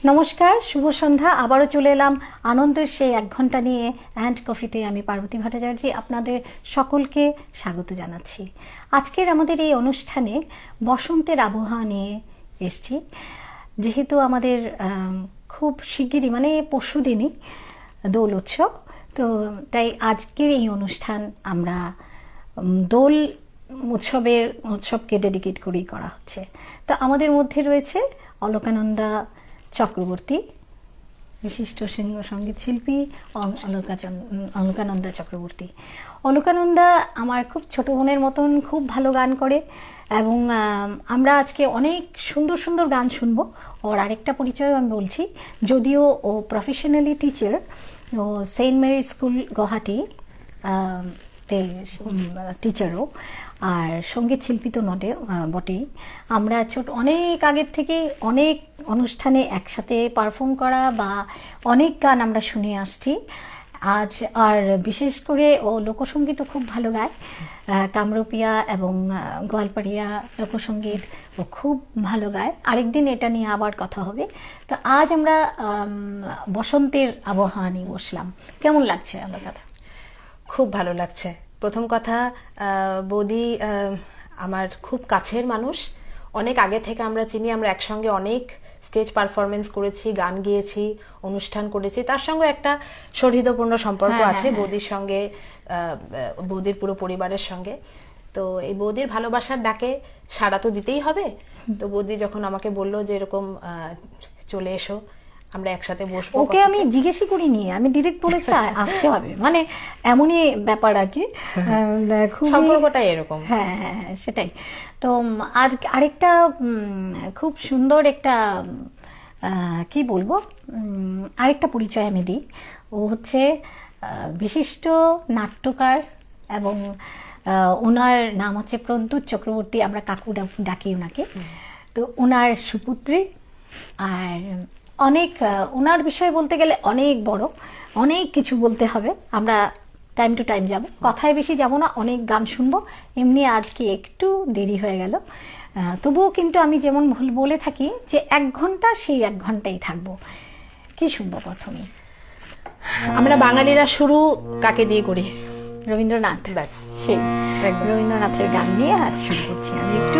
নমস্কার, শুভ সন্ধ্যা। আবারও চলে এলাম আনন্দের সেই 1 ঘন্টা নিয়ে অ্যান্ড কফিতে। আমি পার্বতী ভট্টাচার্য আপনাদের সকলকে স্বাগত জানাচ্ছি। আজকের আমাদের এই অনুষ্ঠানে বসন্তের আবহাওয়া নিয়ে এসছি। যেহেতু আমাদের খুব শিগগিরই মানে পরশুদিনই দোল উৎসব, তো তাই আজকের এই অনুষ্ঠান আমরা দোল উৎসবকে ডেডিকেট করেই করা হচ্ছে। তো আমাদের মধ্যে রয়েছে অলকানন্দা চক্রবর্তী, বিশিষ্ট সঙ্গীত শিল্পী অলকানন্দা চক্রবর্তী। অলকানন্দা আমার খুব ছোট বোনের মতন খুব ভালো গান করে এবং আমরা আজকে অনেক সুন্দর সুন্দর গান শুনবো। ওর আরেকটা পরিচয় আমি বলছি, যদিও ও প্রফেশনালি টিচার, ও সেন্ট মেরি স্কুল গুয়াহাটি তে টিচারও, আর সঙ্গীত শিল্পী তো বটেই। আমরা অনেক আগের থেকে অনেক অনুষ্ঠানে একসাথে পারফর্ম করা বা অনেক গান আমরা শুনে আসছি। আজ আর বিশেষ করে ও লোকসঙ্গীতও খুব ভালো গায়, কামরূপিয়া এবং গোয়ালপাড়িয়া লোকসঙ্গীত ও খুব ভালো গায়। আরেকদিন এটা নিয়ে আবার কথা হবে। তো আজ আমরা বসন্তের আবহাওয়া নিয়ে বসলাম। কেমন লাগছে আমার কথা? খুব ভালো লাগছে। প্রথম কথা, বৌদি আমার খুব কাছের মানুষ, অনেক আগে থেকে আমরা চিনি। আমরা একসঙ্গে অনেক স্টেজ পারফরমেন্স করেছি, গান গেয়েছি, অনুষ্ঠান করেছি। তার সঙ্গে একটা সৌহৃদপূর্ণ সম্পর্ক আছে বৌদির সঙ্গে, বৌদির পুরো পরিবারের সঙ্গে। তো এই বৌদির ভালোবাসার ডাকে সাড়া তো দিতেই হবে। তো বৌদি যখন আমাকে বললো যে এরকম চলে এসো, আমরা একসাথে বসবো, ওকে আমি জিজ্ঞেসই করিনি, আমি ডিরেক্ট বলেছি আসতে হবে, মানে এমনই ব্যাপার আর কি, সম্পর্কটাই এরকম। হ্যাঁ হ্যাঁ হ্যাঁ, সেটাই। তো আজ আরেকটা খুব সুন্দর একটা কি বলবো, আরেকটা পরিচয় আমি দিই। ও হচ্ছে বিশিষ্ট নাট্যকার এবং ওনার নাম হচ্ছে প্রদ্যুৎ চক্রবর্তী, আমরা কাকু ডাকি ওনাকে। তো ওনার সুপুত্রী, আর অনেক ওনার বিষয়ে বলতে গেলে অনেক বড়, অনেক কিছু বলতে হবে। আমরা টাইম টু টাইম যাব, কথায় বেশি যাব না, অনেক গান শুনবো। এমনি আজকে একটু দেরি হয়ে গেল, তবুও কিন্তু আমি যেমন বলে থাকি যে 1 ঘন্টা সেই 1 ঘন্টাই থাকবো। কি শুনবো প্রথমে? আমরা বাঙালিরা শুরু কাকে দিয়ে করি? রবীন্দ্রনাথ। ব্যাস, সেই রবীন্দ্রনাথের গান নিয়ে আজ শুরু করছি। আমি একটু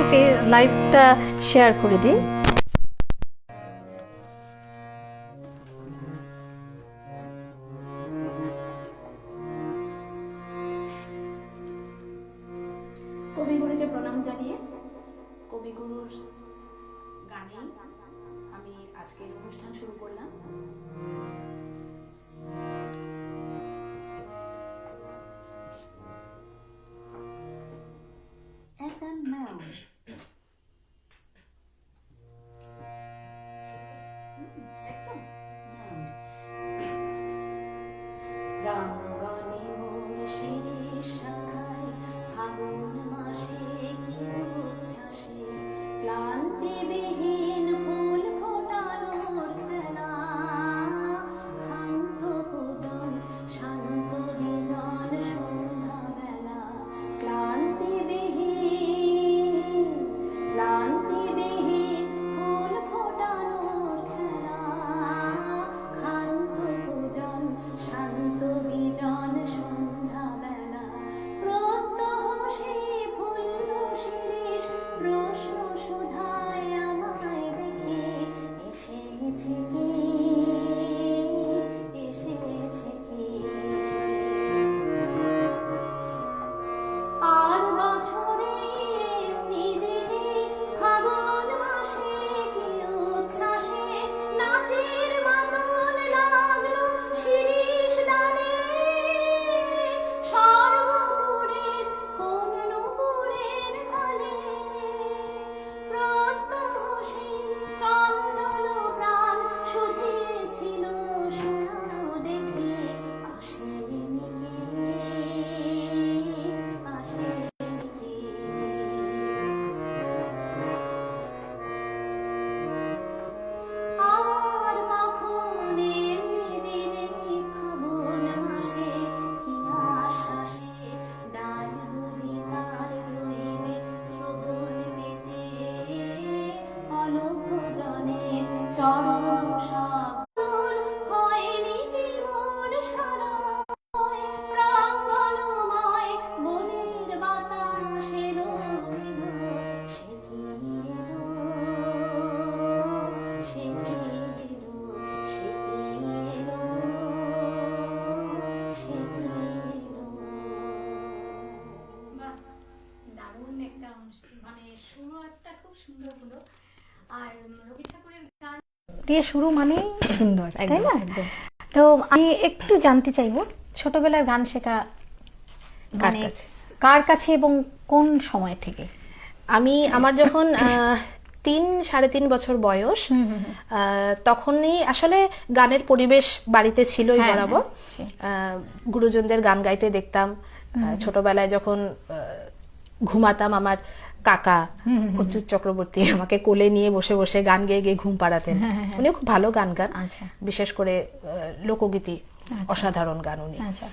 লাইভটা শেয়ার করে দিই। কবিগুরুকে প্রণাম জানিয়ে কবিগুরুর গানে আমি আজকের অনুষ্ঠান শুরু করলাম। রাঙ্গনে মন শিরিষ শাখায় ফাগুন মাসে কি উচ্ছ্বাসে, ক্লান্তিবিহীন ফুল ফোটানোর খেলা, ক্ষান্ত পূজন শান্ত বিজন সন্ধ্যা বেলা, ক্লান্তিবিহীন ফুল ফোটানোর খেলা, ক্ষান্ত পূজন শান্ত বিজন সন্ধ্যা বেলা, প্রত্যহসী ফুল্ল শিরিষ প্রশ্ন সুধায় আমায় দেখে, এসেছে কি এসেছে কি, আর বছরে এমনি দিনে ফাগুন মাসে কি উচ্ছ্বাসে, নাচের মাতন লাগলো শিরিষ ডালে, সর্বপুরের কোন নুপুরের তালে, প্রত্যহসী চঞ্চল প্রাণ শুধিয়েছিল শোনা দেখে, আসেনি কে আসেনি কে, আমার মানসা হয়নি কি মন সারা প্রাঙ্গণময় বনের বাতাস এলো সে কি এলো সে কি এলো সে কি এলো সে কি এলো। বাহ, দারুণ একটা অনুষ্ঠান, মানে শুরুটা খুব সুন্দর হলো। আর রবি ঠাকুরের গান দিয়ে শুরু মানেই সুন্দর, তাই একদম, না? একদম। তো আমি একটু জানতে চাইবো ছোটবেলার গান শেখা কার মানে কাছে? কার কাছে এবং কোন সময় থেকে? আমার যখন 3-3.5 বছর বয়স, তখনই আসলে গানের পরিবেশ বাড়িতে ছিলই হ্যাঁ, বরাবর। গুরুজনদের গান গাইতে দেখতাম। ছোটবেলায় যখন ঘুমাতাম, আমার কাকা অচ্যুত চক্রবর্তী আমাকে কোলে নিয়ে বসে বসে গান গেয়ে গেয়ে ঘুম পাড়াতেন। উনিও খুব ভালো গান গান, আচ্ছা। বিশেষ করে লোকগীতি, অসাধারণ গান উনি। আচ্ছা।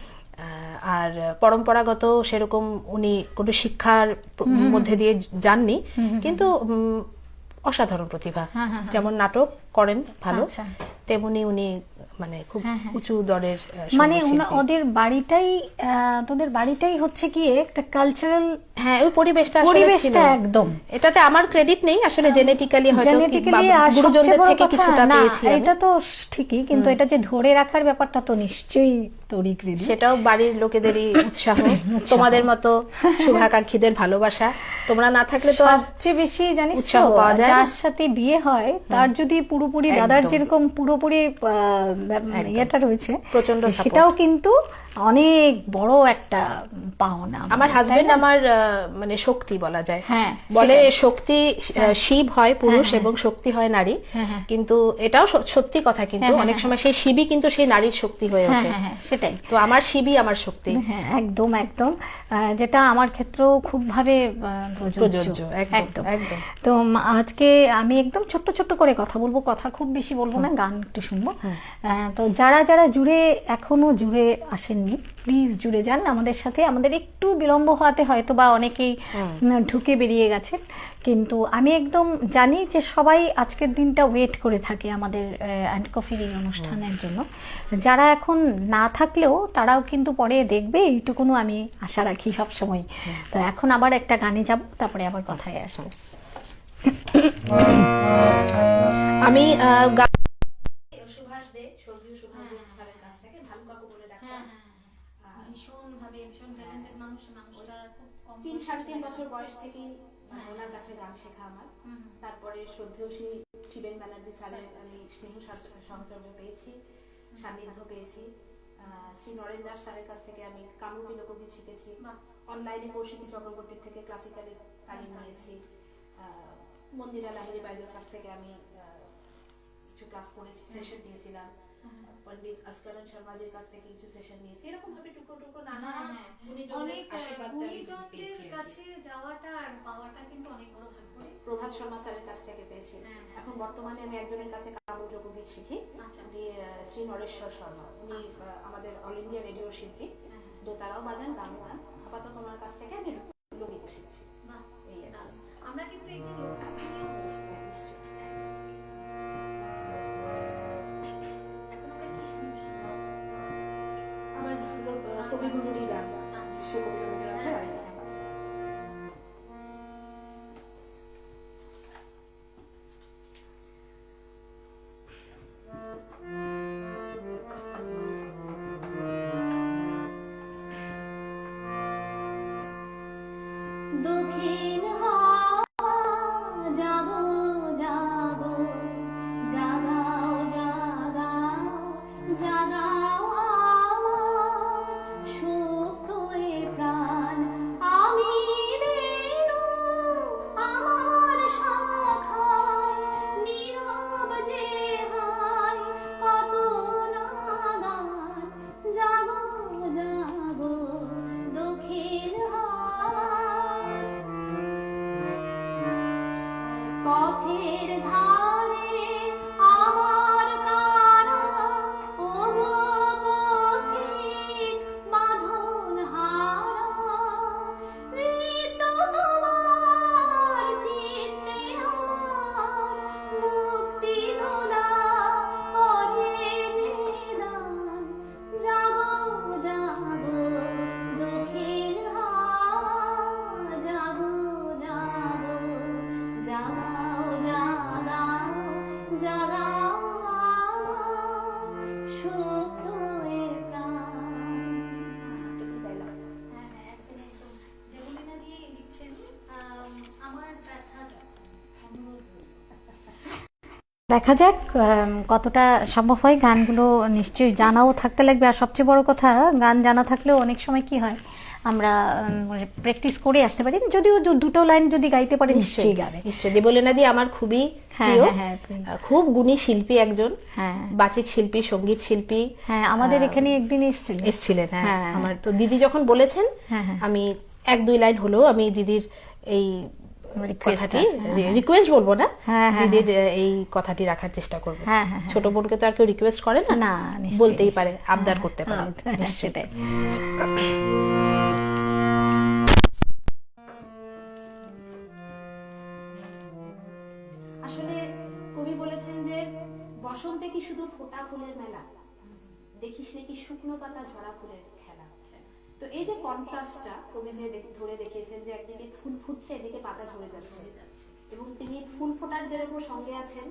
আর পরম্পরাগত সেরকম উনি কোনো শিক্ষার মধ্যে দিয়ে যাননি, কিন্তু অসাধারণ প্রতিভা। যেমন নাটক করেন ভালো, আচ্ছা। তেমনি উনি মানে খুব উঁচু দরের মানে সঙ্গীতশিল্পী। ওদের বাড়িটাই তোদের বাড়িটাই হচ্ছে কি একটা কালচারাল হ্যাঁ, ওই পরিবেশটা আসলে ছিল। পরিবেশটা একদম। এটাতে আমার ক্রেডিট নেই, আসলে জেনেটিক্যালি হয়তো জেনেটিক্যালি আর গুরুজনদের সবচেয়ে বড় থেকে কথা, কিছুটা না, পেয়েছি আমি। এটা তো ঠিকই, কিন্তু এটা যে ধরে রাখার ব্যাপারটা তো নিশ্চয়ই তোরই ক্রেডিট। সেটাও বাড়ির লোকেদেরই উৎসাহ, তোমাদের মতো শুভাকাঙ্ক্ষীদের ভালোবাসা। তোমরা না থাকলে তো আর সবচেয়ে বেশি জানিস তো, উৎসাহ পাওয়া যায় না। যার সাথে বিয়ে হয় তার যদি পুরোপুরি দাদার একদম। যেরকম পুরোপুরি ইয়েটা রয়েছে, প্রচণ্ড support। সেটাও কিন্তু অনেক বড় একটা পাওনা। আমার তাই হাজবেন্ড না? আমার মানে শক্তি বলা যায়। হ্যাঁ, বলে সেটাই। শক্তি শিব হয় পুরুষ এবং শক্তি হয় নারী, কিন্তু এটাও সত্যি কথা। কিন্তু অনেক সময় সেই শিবই কিন্তু সেই নারীর শক্তি হয়ে হ্যাঁ, ওঠে। হ্যাঁ, হ্যাঁ, সেটাই। তো আমার শিবই আমার শক্তি। হ্যাঁ, একদম একদম, যেটা আমার ক্ষেত্রেও খুব ভাবে প্রযোজ্য, একদম, একদম। তো আজকে আমি একদম ছোট্ট ছোট্ট করে কথা বলবো, কথা খুব বেশি বলবো না, গান একটু শুনবো। তো যারা যারা জুড়ে এখনো জুড়ে আসেননি, প্লিজ জুড়ে যান আমাদের সাথে। আমাদের একটু বিলম্ব হওয়াতে হয়তো বা অনেকেই ঢুকে বেরিয়ে গেছেন, কিন্তু আমি একদম জানি যে সবাই আজকের দিনটা ওয়েট করে থাকে আমাদের অ্যান্ড কফির এই অনুষ্ঠানের জন্য। যারা এখন না থাকলেও তারাও কিন্তু পরে দেখবে, এইটুকুনো আমি আশা রাখি সবসময়। তো এখন আবার একটা গানে যাব, তারপরে আবার কথায় আসবো। আমি সুভাষ দে, স্বর্গীয় সুভাষ দে স্যারের কাছ থেকে ভালু কাকু বলে ডাকতাম। ভীষণ ট্যালেন্টেড মানুষ, মানুষটা খুব কম 3-3.5 বছর বয়স থেকেই ওনার কাছে গান শেখা আমার। তারপরে শ্রদ্ধেয় শ্রী শিবেন ব্যানার্জি স্যারের আমি স্নেহ সহচর্য পেয়েছি, সান্নিধ্য পেয়েছি। শ্রী নরেন দাস স্যারের কাছ থেকে আমি কামরূপী লোকগীত শিখেছি। অনলাইনে কৌশিকী চক্রবর্তীর থেকে ক্লাসিক্যালি তালিম নিয়েছি। মন্দিরা লাহিড়ী বাইদের কাছ থেকে আমি কিছু ক্লাস করেছি, সেশন দিয়েছিলাম। পণ্ডিত আসকারন শর্মাজির কাছ থেকে কিছু সেশন নিয়েছি। এরকম ভাবে টুকরো টুকরো নানা গুণীজনদের আশীর্বাদ পেয়েছি। কাছে যাওয়াটা আর পাওয়াটা কিন্তু অনেক বড় ভাগ্য। প্রভাত শর্মা স্যারের কাছ থেকে পেয়েছি। এখন বর্তমানে আমি একজনের কাছে কামরূপ লোকগীত শিখি, উনি শ্রী নরেশ্বর শর্মা। উনি আমাদের অল ইন্ডিয়া রেডিওর শিল্পী, দোতারাও বাজান, গানও গান। আপাতত ওনার কাছ থেকে আমি লোকগীত শিখছি। এই আর কি। আমরা কিন্তু একদিন লোকগীত নিয়েও বসবো। এখন আমরা কি শুনছি? আমার কবিগুরুরই গান, বিশ্বকবি রবীন্দ্রনাথের আরেকটা গান। দুব দেখা যাক কতটা সম্ভব হয়। গানগুলো নিশ্চয়ই জানাও থাকতে লাগবে, আর সবচেয়ে বড় কথা গান জানা থাকলেও অনেক সময় কি হয় আমরা প্র্যাকটিস করে আসতে পারি, যদিও দুটো লাইন যদি গাইতে পারে নিশ্চয়ই গাবে। নিশ্চয়ই দেবলীনা দি আমার খুবই হ্যাঁ, প্রিয়, হ্যাঁ, হ্যাঁ। খুব গুণী শিল্পী একজন, হ্যাঁ, বাচিক শিল্পী, সঙ্গীত শিল্পী। হ্যাঁ, আমাদের এখানে একদিন এসেছিলেন। হ্যাঁ, হ্যাঁ। আমার তো দিদি যখন বলেছেন, হ্যাঁ, হ্যাঁ। আমি 1-2 লাইন হলেও আমি দিদির এই কথাটি, রিকোয়েস্ট বলবো না, হ্যাঁ, হ্যাঁ, দিদির এই কথাটি রাখার চেষ্টা করবো। হ্যাঁ, হ্যাঁ, হ্যাঁ। ছোট বোনকে তো আর কেউ রিকোয়েস্ট করে না, না, নিশ্চয়ই, বলতেই পারে, নিশ্চয়ই। আবদার হ্যাঁ, করতে পারে। হ্যাঁ, নিশ্চয়ই। সেটাই। আসলে কবি বলেছেন যে বসন্তে কি শুধু ফোটা ফুলের মেলা, দেখিস নাকি শুকনো পাতা ঝরা ফুলের খেলা। তো এই যে কন্ট্রাস্টটা কবি যে ধরে দেখিয়েছেন যে একদিকে ফুল ফুটছে, এদিকে পাতা ঝরে যাচ্ছে, এবং তিনি ফুল ফোটার যেরকম সঙ্গে আছেন,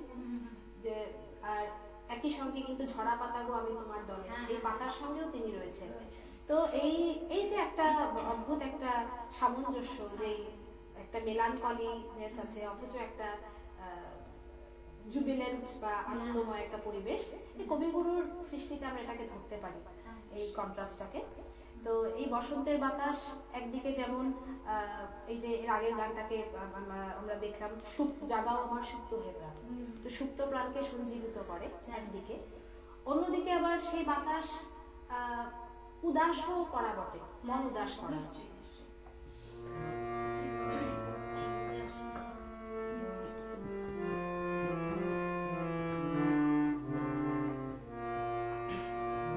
যে আর একই সঙ্গে কিন্তু ঝরা পাতা গো আমি তোমার দলে, সেই পাতার সঙ্গেও তিনি রয়েছেন। তো এই যে একটা অদ্ভুত একটা সামঞ্জস্য, যে একটা মেলানকলিনেস আছে অথচ একটা জুবিলেন্ট বা আনন্দময় একটা পরিবেশ, এই কবিগুরুর সৃষ্টিতে আমরা এটাকে ধরতে পারি, এই কন্ট্রাস্টটাকে। তো এই বসন্তের বাতাস একদিকে যেমন এই যে এর আগের গানটাকে আমরা দেখলাম, জাগাও আমার সুপ্ত হে প্রাণ, তো সুপ্ত প্রাণকে সঞ্জীবিত করে একদিকে, অন্যদিকে আবার সেই বাতাস উদাসও করা বটে, মন উদাস করা।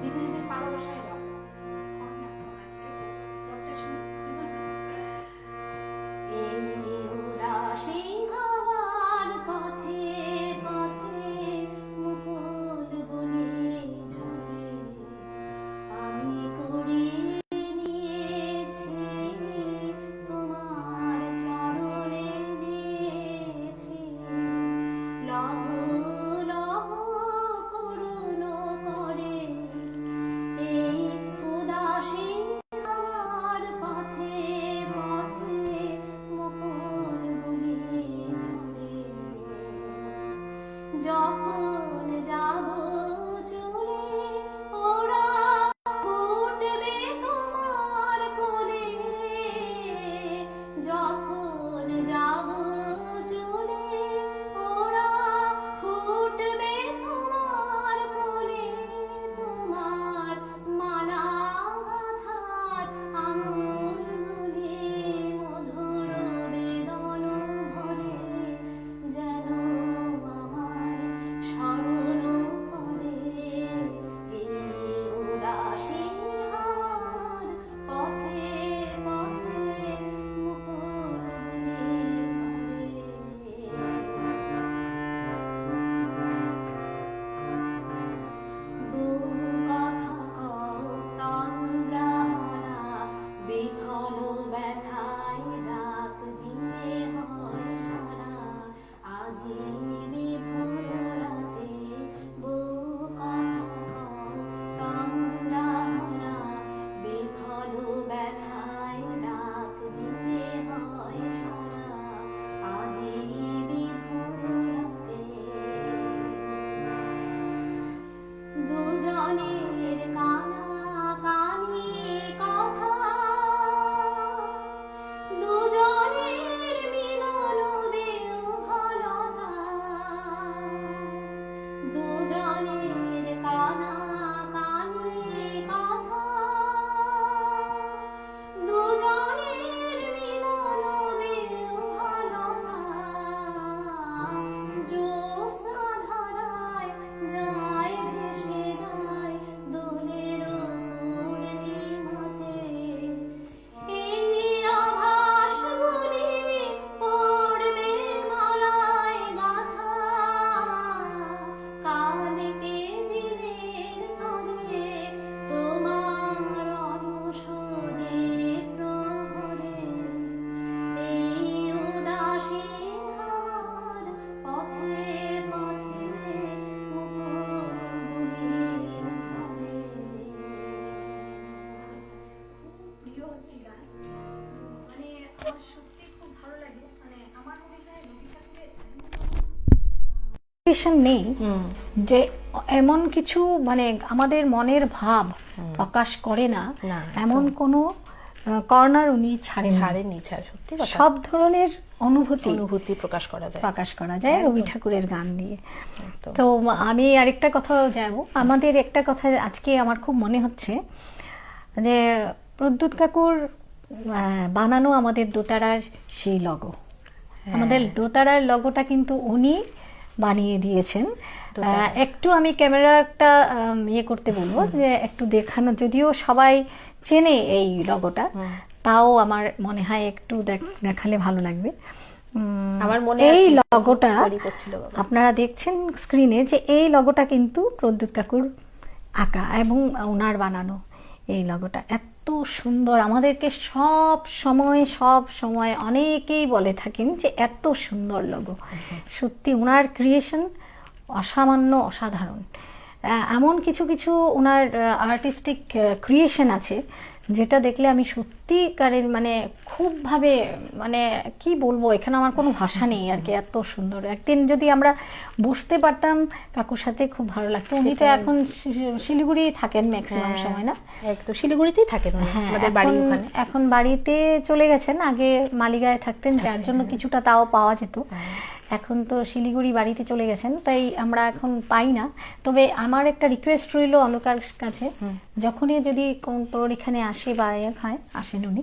দিদি যদি পারো বসায় দাও। এই উদাসী হাওয়ার পথে পথে মুকুল বনে ঝরে, আমি কুড়িয়ে নিয়েছি তোমার চরণে দিয়েছি, লহ লহ করুণ করে এই উদাসী হাওয়ার পথে পথে মুকুল বনে ঝরে, যখন যাব চলে ওরা ফুটবে তোমার কোলে, যখন যাব চলে ওরা ফুটবে তোমার কোলে, তোমার মালা গাথার আঙুল গুলি মধুর বেদন ভরে, যেন আমার স্মরণ করে এই উদাসী হাওয়ার পথে পথে মুকুল বনে ঝরে। বহু কথা কও তন্দ্রাহারা, বিফল ব্যথায় ডাক দিয়ে হয় সারা, আজি বিফল রাতে বহু কথা কও তন্দ্রাহারা, বিফল ব্যথায় ডাক দিয়ে হয় সারা, আজি বিফল রাতে। দুজনের কানা কানি কথা, দুজনের মিলন বেউফলতা, দুজনের কানা কানি কথা, দুজনের মিলন বেউফলতা, জ্যোৎস্না ধারায় যায় ভেসে যায় দোলের পূর্ণিমাতে, এই আভাসগুলি পড়বে মালায় গাথা, ক্রিয়েশন নেই যে এমন কিছু মানে আমাদের মনের ভাব প্রকাশ করে না, না, এমন কোনো কর্নার উনি ছাড়েনি, সত্যি কথা। সব ধরনের অনুভূতি প্রকাশ করা যায় রবি ঠাকুরের গান দিয়ে। তো আমি আরেকটা কথা যাব, আমাদের একটা কথা আজকে আমার খুব মনে হচ্ছে যে প্রদ্যুৎ কাকুর বানানো আমাদের দোতারার সেই লগো, আমাদের দোতারার লগোটা কিন্তু উনি বানিয়ে দিয়েছেন। একটু আমি ক্যামেরাটা ইয়ে করতে বলবো যে একটু দেখানো, যদিও সবাই চেনে এই লগোটা, তাও আমার মনে হয় একটু দেখালে ভালো লাগবে। আমার মনে এই লগোটা আপনারা দেখছেন স্ক্রিনে, যে এই লগোটা কিন্তু প্রদ্যুৎ কাকুর আঁকা এবং ওনার বানানো। এই লগোটা এত সুন্দর, আমাদেরকে সব সময় অনেকেই বলে থাকেন যে এত সুন্দর লগো। সত্যি ওনার ক্রিয়েশন অসাধারণ। এমন কিছু ওনার আর্টিস্টিক ক্রিয়েশন আছে যেটা দেখলে আমি সত্যিকারের মানে খুবভাবে মানে কি বলবো, এখানে আমার কোনো ভাষা নেই আর কি, এত সুন্দর। একদিন যদি আমরা বসতে পারতাম কাকুর সাথে, খুব ভালো লাগতো। উনি তো এখন শিলিগুড়ি থাকেন ম্যাক্সিমাম সময়, না? একদম শিলিগুড়িতেই থাকেন আমাদের বাড়ি ওখানে। এখন বাড়িতে চলে গেছেন, আগে মালিগাঁয়ে থাকতেন, যার জন্য কিছুটা তাও পাওয়া যেত। এখন তো শিলিগুড়ি বাড়িতে চলে গেছেন, তাই আমরা এখন পাই না। তবে আমার একটা রিকোয়েস্ট রইল অলকার কাছে, যখনই যদি কোন এখানে আসে বা আসেন উনি,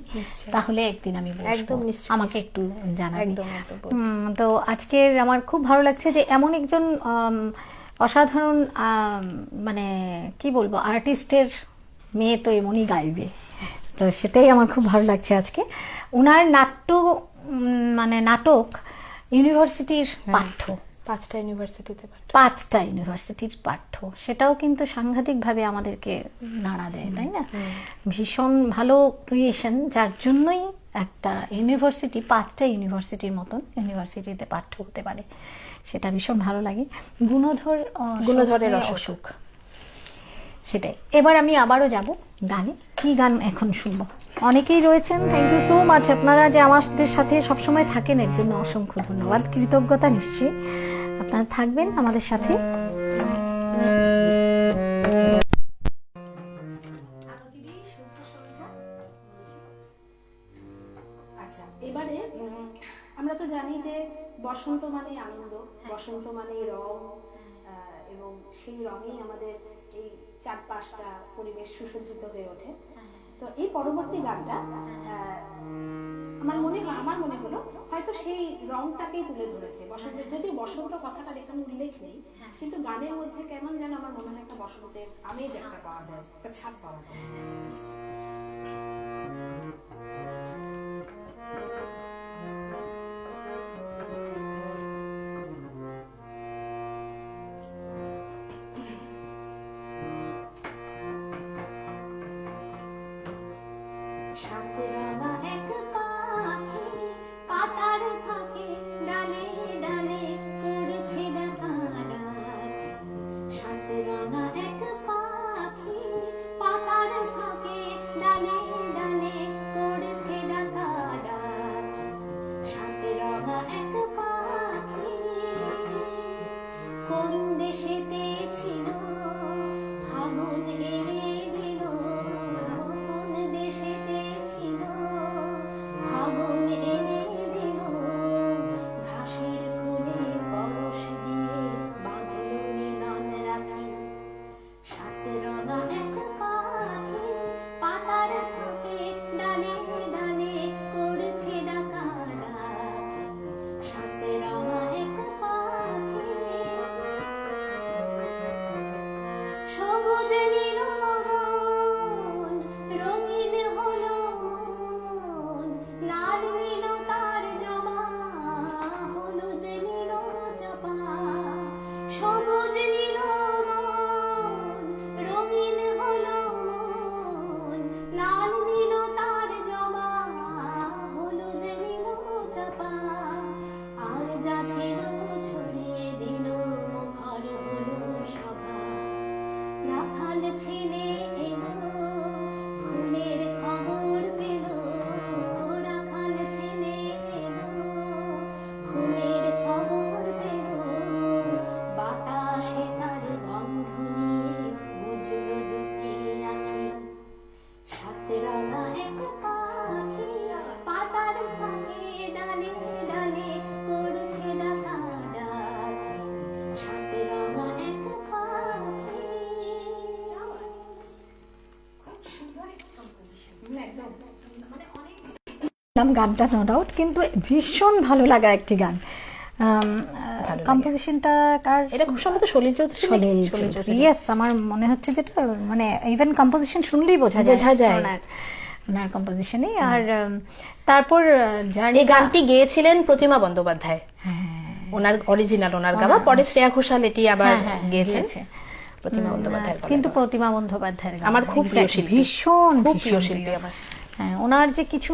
তাহলে একদিন আমি একদম আমাকে একটু জানাবেন। তো আজকের আমার খুব ভালো লাগছে যে এমন একজন অসাধারণ মানে কি বলবো আর্টিস্টের মেয়ে তো এমনই গাইবে, তো সেটাই আমার খুব ভালো লাগছে আজকে। ওনার নাটক ইউনিভার্সিটির পাঠ্য, 5টা ইউনিভার্সিটির পাঠ্য, সেটাও কিন্তু সাংঘাতিকভাবে আমাদেরকে নাড়া দেয়, তাই না? ভীষণ ভালো ক্রিয়েশন, যার জন্যই একটা ইউনিভার্সিটি 5টা ইউনিভার্সিটির মতন ইউনিভার্সিটিতে পাঠ্য হতে পারে, সেটা ভীষণ ভালো লাগে। গুণধরের অসুখ, সেটাই। এবার আমি আবারও যাব গানে। কি গান এখন শুনবো? অনেকেই রয়েছেন, থ্যাংক ইউ সো মাচ, আপনারা যে আমাদের সাথে সবসময় থাকেন এর জন্য অসংখ্য ধন্যবাদ, কৃতজ্ঞতা নিশ্চয়ই। আপনারা থাকবেন আমাদের সাথে। আচ্ছা, এবারে আমরা তো জানি যে বসন্ত মানে আনন্দ, বসন্ত মানে রং, এবং সেই রঙেই আমাদের এই চারপাশটা পরিবেশ সুসজ্জিত হয়ে ওঠে। তো এই পরবর্তী গানটা আমার মনে হলো হয়তো সেই রংটাকেই তুলে ধরেছে বসন্ত, যদিও বসন্ত কথাটার এখানে উল্লেখ নেই, কিন্তু গানের মধ্যে কেমন যেন আমার মনে হয় একটা বসন্তের আমেজ একটা পাওয়া যায়, একটা ছাপ পাওয়া যায়। সাতরাঙা এক পাখি পাতার ফাঁকে ডালে ডালে করেছে ডাকাডাকি। সাতরাঙা এক পাখি পাতার ফাঁকে ডালে গানটা নো ডাউট, কিন্তু ভীষণ ভালো লাগা একটি গান। লাগে। কম্পোজিশনটা কার? এটা খুব সম্ভবত সলিল চৌধুরী নাকি? সলিল চৌধুরী। ইয়েস, আমার মনে হচ্ছে যেটা মানে ইভেন কম্পোজিশন শুনলেই বোঝা যায় ওনার কম্পোজিশনই। আর তারপর যার এই গানটি গেয়েছিলেন প্রতিমা বন্দ্যোপাধ্যায়, ওনার অরিজিনাল, ওনার গাওয়া। পরে শ্রেয়া ঘোষাল এটি আবার গেয়েছেন প্রতিমা বন্দ্যোপাধ্যায়ের গলায়। কিন্তু প্রতিমা বন্দ্যোপাধ্যায়ের গান আমার খুব প্রিয় শিল্পী, ভীষণ খুব প্রিয় শিল্পী আমার। হ্যাঁ, ওনার যে কিছু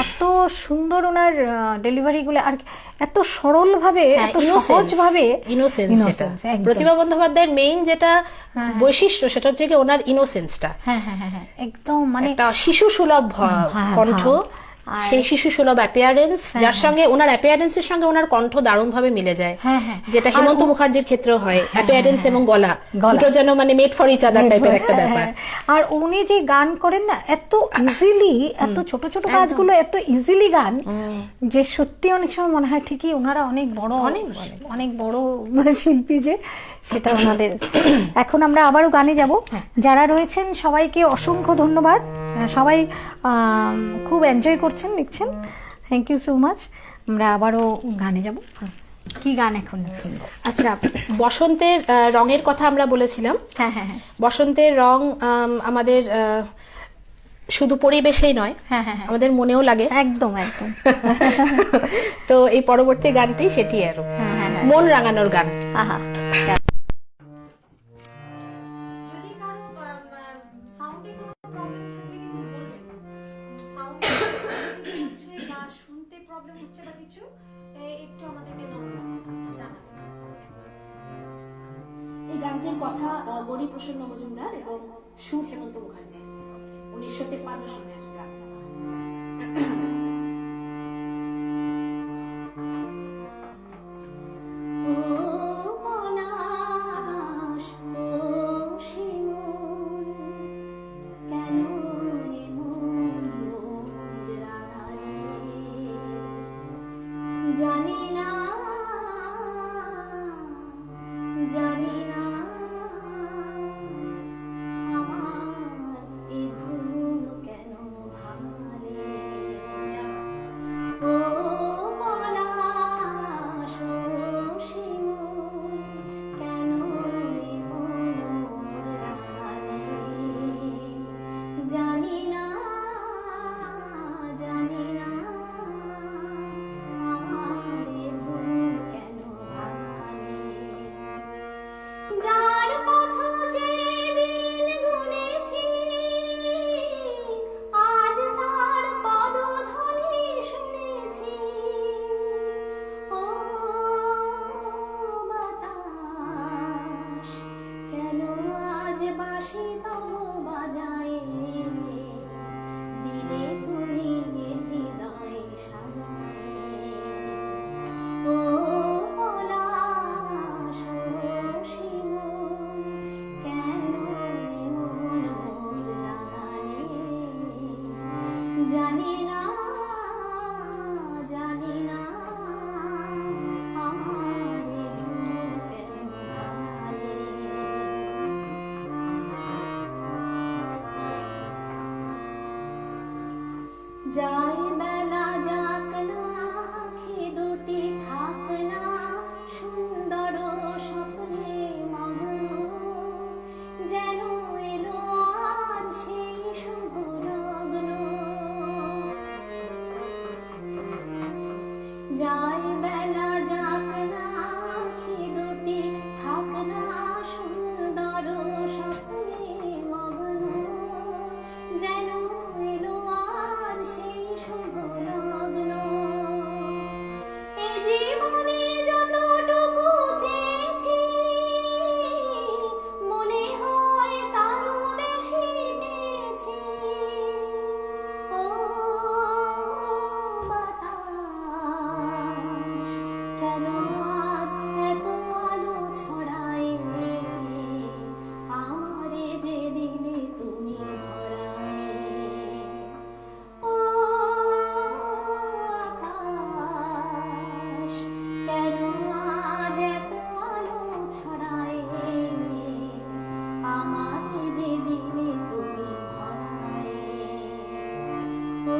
এত সুন্দর ওনার ডেলিভারি গুলো, আর এত সরল ভাবে, এত সহজ ভাবে, ইনোসেন্স। প্রতিমা বন্দ্যোপাধ্যায়ের মেইন যেটা বৈশিষ্ট্য সেটা হচ্ছে কি ওনার ইনোসেন্সটা। হ্যাঁ হ্যাঁ হ্যাঁ, একদম মানে একটা শিশু সুলভ কণ্ঠ, সেই শিশু সুলভ অ্যাপিয়ারেন্স, যার সঙ্গে ওনার অ্যাপিয়ারেন্সের সঙ্গে ওনার কণ্ঠ দারুণ ভাবে মিলে যায়। যেটা হেমন্ত মুখার্জির ক্ষেত্রেও হয়, অ্যাপিয়ারেন্স এবং গলা দুটো যেন মানে মেড ফর ইচ আদার টাইপের একটা ব্যাপার। আর উনি যে গান করেন না এত ইজিলি, এত ছোট ছোট কাজগুলো এত ইজিলি গান, যে সত্যি অনেক সময় মনে হয় ঠিকই ওনারা অনেক বড় শিল্পী, যে সেটা ওনাদের। এখন আমরা আবারও গানে যাব। যারা রয়েছেন সবাইকে অসংখ্য ধন্যবাদ, সবাই খুব এনজয় করছেন, দেখছেন, থ্যাংক ইউ সো মাচ। আমরা আবারও গানে যাব। কি গান এখন শুনবো? আচ্ছা, বসন্তের রঙের কথা আমরা বলেছিলাম। হ্যাঁ হ্যাঁ হ্যাঁ, বসন্তের রং আমাদের শুধু পরিবেশেই নয়, আমাদের মনেও লাগে। একদম একদম। তো এই পরবর্তী গানটি সেটি আরো মন রাঙানোর গান। আহা, যদি কারো সাউন্ডে কোনো প্রবলেম থাকলে কিন্তু বলবেন, সাউন্ড হচ্ছে বা শুনতে প্রবলেম হচ্ছে বা কিছু, একটু আমাদেরকে জানাবেন। এই গানটির কথা গৌরী প্রসন্ন মজুমদার এবং সুর হেমন্ত মুখার্জি, 1953 সালের গান। জানি না জানি না আমার এ ঘুম কেন ভাঙালে, ও পলাশ ও শিমুল কেন এ মন রাঙালে, জানি না জানি না আমার এ ঘুম কেন ভাঙালে, যার পথ যে দিন গুনেছি আজ তার পদধ্বনি শুনেছি, ও বাতাস কেন আজ বাঁশি তব বাজায়, দিলে তুমি হৃদয় সাজায়, ও পলাশ ও শিমুল কেন মন রাঙালে, জানি না জানি না আমার এ ঘুম কেন ভাঙালে। যাই বেলা যাক না আঁখি দুটি থাক না সুন্দর স্বপ্নে মগ্ন, যেন এলো আজ সেই শুভ লগ্ন, যাই বেলা যাক না আঁখি দুটি থাক না সুন্দর স্বপ্নে মগ্ন, যেন এলো আজ সেই শুভ লগ্ন, এ জীবনে যতটুকু চেয়েছি মনে হয় তারও বেশি পেয়েছি, ও বাতাস কেন আজ এত আলো ছড়ায়, আমারে যে দিলে তুমি ভরায়, ও আকাশ কেন আজ এত আলো ছড়ায়, আমারে যে দিলে তুমি ভরায়, ও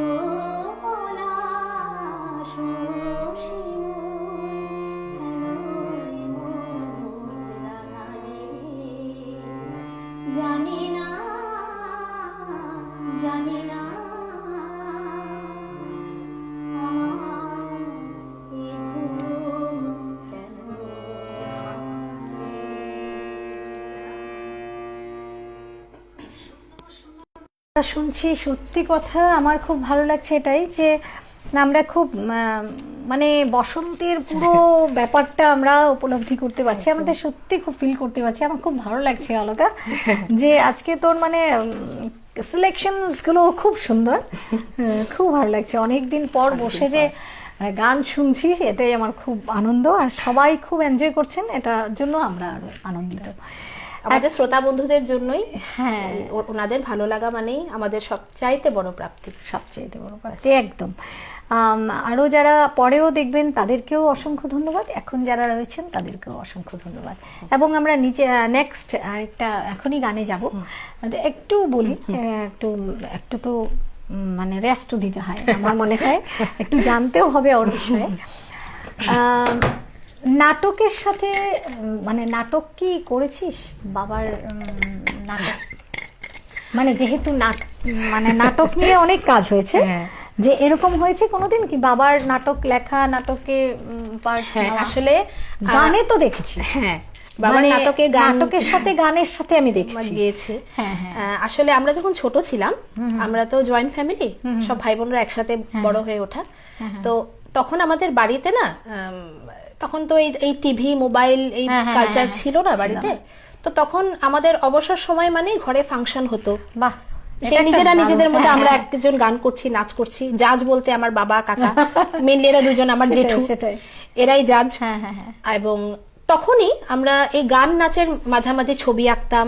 শুনছি সত্যি কথা, আমার খুব ভালো লাগছে এটাই যে আমরা খুব মানে বসন্তের পুরো ব্যাপারটা আমরা উপলব্ধি করতে পারছি, আমাদের সত্যি খুব ফিল করতে পারছি। আমার খুব ভালো লাগছে অলকা যে আজকে তোর মানে সিলেকশনস গুলো খুব সুন্দর, খুব ভালো লাগছে। অনেকদিন পর বসে যে গান শুনছি এটাই আমার খুব আনন্দ, আর সবাই খুব এনজয় করছেন, এটার জন্য আমরা আরো আনন্দিত। আমাদের শ্রোতা বন্ধুদের জন্যই, হ্যাঁ, ওনাদের ভালো লাগা মানেই আমাদের সবচাইতে বড় প্রাপ্তি, সবচেয়ে বড় প্রাপ্তি একদম। আরো যারা পরেও দেখবেন তাদেরকেও অসংখ্য ধন্যবাদ, এখন যারা রয়েছেন তাদেরকেও অসংখ্য ধন্যবাদ। এবং আমরা নিচে নেক্সট আরেকটা এখনই গানে যাব, একটু বলি, একটু একটু তো মানে রেস্টও দিতে হয় আমার মনে হয়, একটু জানতেও হবে ওর বিষয়ে। নাটকের সাথে মানে নাটক কি করেছিস বাবার নাটক, মানে যেহেতু মানে নাটক নিয়ে অনেক কাজ হয়েছে, যে এরকম হয়েছে কোনোদিন কি বাবার নাটক লেখা, নাটকে পার্ট? হ্যাঁ, আসলে গানে তো দেখেছি, হ্যাঁ বাবার নাটকে নাটকের সাথে গানের সাথে আমি দেখেছি, গিয়েছি। আসলে আমরা যখন ছোট ছিলাম, আমরা তো জয়েন্ট ফ্যামিলি, সব ভাই বোনরা একসাথে বড় হয়ে ওঠা, তো তখন আমাদের বাড়িতে না, তখন তো এই টিভি মোবাইল এই কালচার ছিল না বাড়িতে, তো তখন আমাদের অবসর সময় মানে ঘরে ফাংশন হতো। বাহ, সেই নিজেরা নিজেদের মধ্যে আমরা একজন গান করছি, নাচ করছি। জাজ বলতে আমার বাবা কাকা, মেনলি এরা দুজন আমার জেঠু, এরাই জাজ। এবং তখনই আমরা এই গান নাচের মাঝামাঝি ছবি আঁকতাম,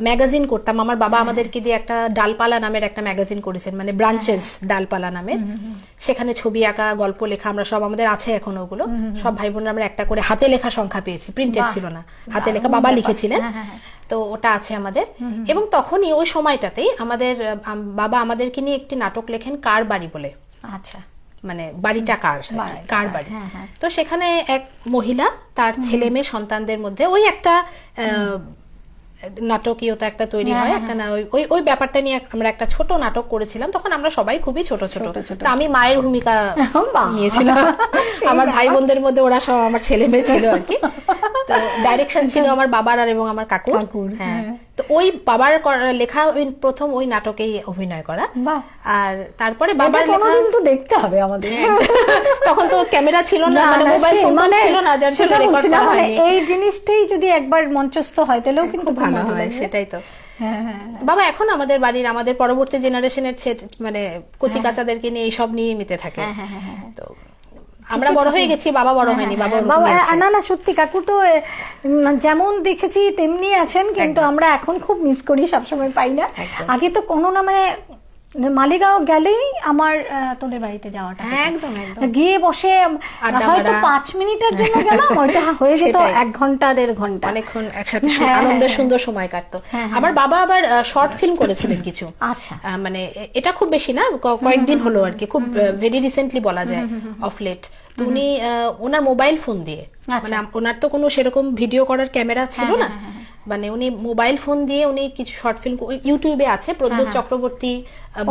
ম্যাগাজিন করতাম। আমার বাবা আমাদেরকে দিয়ে একটা ডালপালা নামের একটা ম্যাগাজিন করেছেন, মানে ব্রাঞ্চেস ডালপালা নামের, সেখানে ছবি আঁকা, গল্প লেখা, আমরা সব, আমাদের আছে এখন ওগুলো, সব ভাই বোনরা আমরা একটা করে হাতে লেখা সংখ্যা পেয়েছি, প্রিন্টেড ছিল না, হাতে লেখা, বাবা লিখেছিলেন, তো ওটা আছে আমাদের। এবং তখনই ওই সময়টাতেই আমাদের বাবা আমাদেরকে নিয়ে একটি নাটক লেখেন, কার বাড়ি বলে। আচ্ছা, মানে বাড়িটা কার বাড়ি। তো সেখানে এক মহিলা তার ছেলে মেয়ে সন্তানদের মধ্যে ওই একটা নাটকীয়তা একটা তৈরি হয়, একটা না ওই ব্যাপারটা নিয়ে আমরা একটা ছোট নাটক করেছিলাম। তখন আমরা সবাই খুবই ছোট ছোট, তো আমি মায়ের ভূমিকা নিয়েছিলাম, আমার ভাই বোনদের মধ্যে ওরা সব আমার ছেলে মেয়ে ছিল আর কি। তো ডাইরেকশন ছিল আমার বাবার আর এবং আমার কাকুর। হ্যাঁ, তো ওই বাবার লেখা ওই প্রথম ওই নাটকেই অভিনয় করা। আর তারপরে বাবার কোনোদিন তো দেখতে হবে আমাদের, তখন তো ক্যামেরা ছিল না, মানে মোবাইল ফোন ছিল না, যার জন্য রেকর্ড করা হয়নি। এই জিনিসটাই যদি একবার মঞ্চস্থ হয় তাহলেও কিন্তু ভালো হয়, সেটাই তো। বাবা এখন আমাদের বাড়ির, আমাদের পরবর্তী জেনারেশনের মানে কচি কাচাদেরকে নিয়ে এইসব নিয়ে মেতে থাকে। তো আমরা বড় হয়ে গেছি, বাবা বড় হয়নি, বাবা না সত্যি কাকু তো যেমন দেখেছি তেমনি আছেন, কিন্তু আমরা এখন খুব মিস করি, সবসময় পাই না। আগে তো কোনো না মানে মালিগাঁও গেলেই আমার তোদের বাড়িতে যাওয়াটা, একদম একদম গিয়ে বসে হয়তো 5 মিনিটের জন্য গেলাম, ওইটা হয়ে যেত 1 ঘন্টা 1.5 ঘন্টা, অনেকক্ষণ একসাথে আনন্দের সুন্দর সময় কাটতো। আমার বাবা আবার শর্ট ফিল্ম করেছিলেন কিছু, আচ্ছা, মানে এটা খুব বেশি না, কয়েকদিন হলো আর কি, খুব ভেরি রিসেন্টলি বলা যায়, অফ লেট। তো উনি ওনার মোবাইল ফোন দিয়ে, মানে ওনার তো কোনো সেরকম ভিডিও করার ক্যামেরা ছিল না, মানে উনি মোবাইল ফোন দিয়ে উনি কিছু শর্ট ফিল্ম, ইউটিউবে আছে প্রদ্যোৎ চক্রবর্তী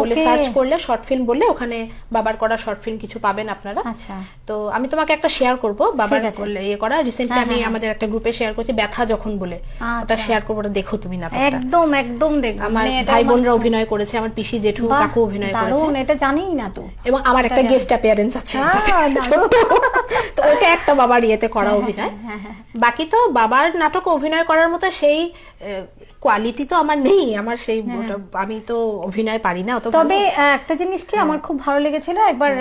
বলে সার্চ করলে, শর্ট ফিল্ম বললে ওখানে বাবার করা শর্ট ফিল্ম কিছু পাবেন আপনারা। তো আমি তোমাকে একটা শেয়ার করবো, বাবার ইয়ে করা রিসেন্টলি আমি আমাদের একটা গ্রুপে শেয়ার করছি, ব্যথা যখন বলে, ওটা শেয়ার করবো, ওটা দেখো তুমি না, একদম একদম দেখো। আমার ভাই বোনরা অভিনয় করেছে, আমার পিসি জেঠু কাকু অভিনয় করেছে, এটা জানিই না তো। এবং আমার একটা গেস্ট অ্যাপিয়ারেন্স আছে, তো ওটা একটা বাবার ইয়েতে করা অভিনয়। বাকি তো বাবার নাটক অভিনয় করার মতো সেই কোয়ালিটি তো আমার নেই, আমার সেই আমি তো অভিনয় পারি না। তবে একটা জিনিস কি আমার খুব ভালো লেগেছিল, একবার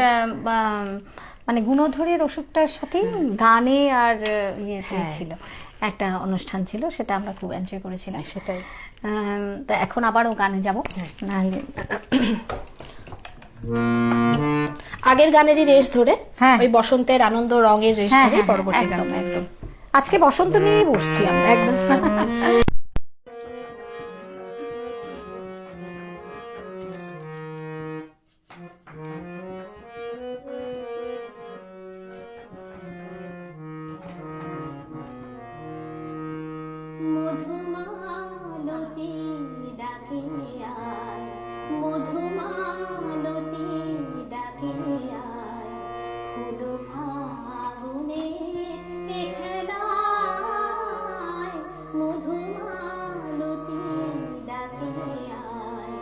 মানে গুণধরের ওষুধটার সাথে গানে আর ইয়ে ছিল, একটা অনুষ্ঠান ছিল, সেটা আমরা খুব এনজয় করেছিলাম। সেটাই, তো এখন আবারও গানে যাব, আগের গানেরই রেশ ধরে, ওই বসন্তের আনন্দ রঙের রেশ ধরে পরবর্তী গান। একদম আজকে বসন্ত নিয়েই বসছি আমরা, একদম। মধুমালতী ডাকে আয়, মধুমালতী ডাকে আয়, ফুল ফাগুনে খেলায়, মধুমালতী ডাকে আয়,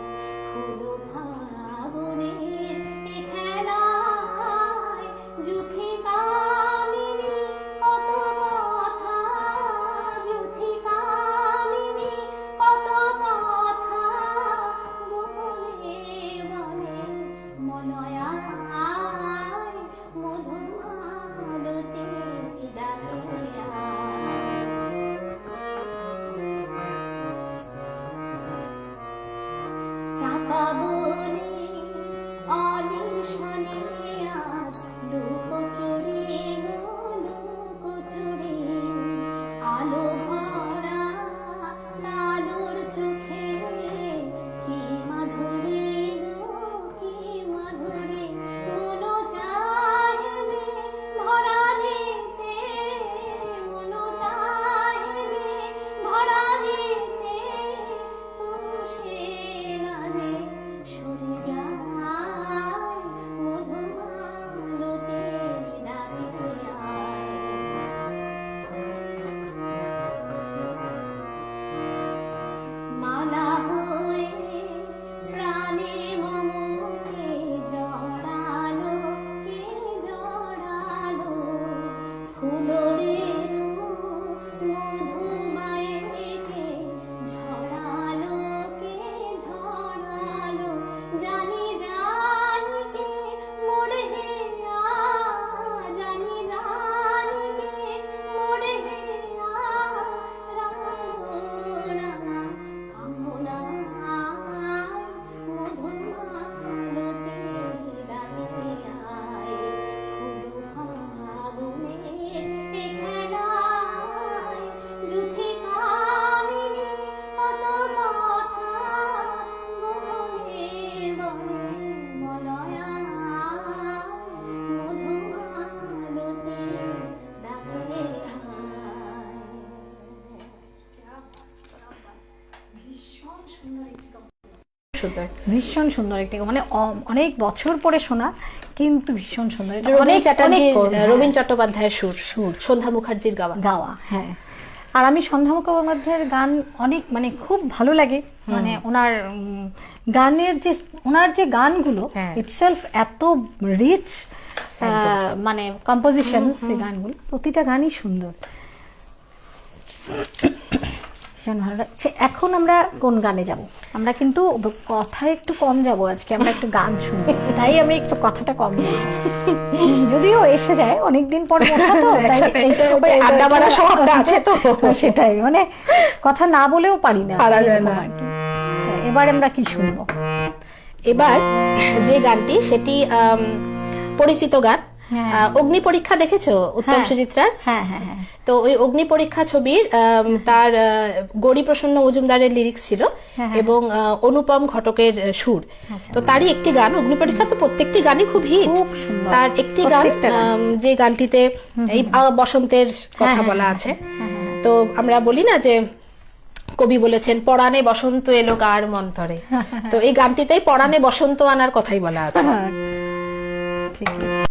সুন্দর। ভীষণ সুন্দর একটি মানে অনেক বছর পরে শোনা, কিন্তু ভীষণ সুন্দর। এটা রবীন অনেক চ্যাটার্জি, হ্যাঁ, রবীন চট্টোপাধ্যায়ের সুর, সন্ধ্যা মুখার্জির গাওয়া। গাওয়া, হ্যাঁ। আর আমি সন্ধ্যা মুখোপাধ্যায়ের গান অনেক মানে খুব ভালো লাগে, মানে ওনার গানের যে ওনার যে গানগুলো ইটসেলফ এত রিচ, মানে কম্পোজিশন, সেই গানগুলো প্রতিটা গানই সুন্দর, ভীষণ ভালো লাগছে। এখন আমরা কোন গানে যাব? আমরা কিন্তু কথায় একটু কম যাব আজকে, আমরা একটু গান শুনবো, তাই আমি একটু কথাটা কম বলবো। যদিও এসে যায় অনেকদিন পর বসা তো, তাই আড্ডা মারা স্বভাবটা আছে তো, সেটাই, মানে কথা না বলেও পারি না, পারা যায় না। এবার আমরা কি শুনবো? এবার যে গানটি, সেটি পরিচিত গান, অগ্নি পরীক্ষা দেখেছো উত্তম সুচিত্রার? হ্যাঁ হ্যাঁ হ্যাঁ। তো ওই অগ্নি পরীক্ষা ছবির তার গৌরী প্রসন্ন মজুমদারের লিরিক্স ছিল এবং অনুপম ঘটকের সুর। তো তারই একটি গান, অগ্নি পরীক্ষা তো প্রত্যেকটি গানই খুব হিট, তার একটি গান যে গানটিতে এই বসন্তের কথা বলা আছে। তো আমরা বলি না যে কবি বলেছেন পরাণে বসন্ত এলো কার মন্তরে, তো এই গানটিতেই পরাণে বসন্ত আনার কথাই বলা আছে। ঠিক আছে।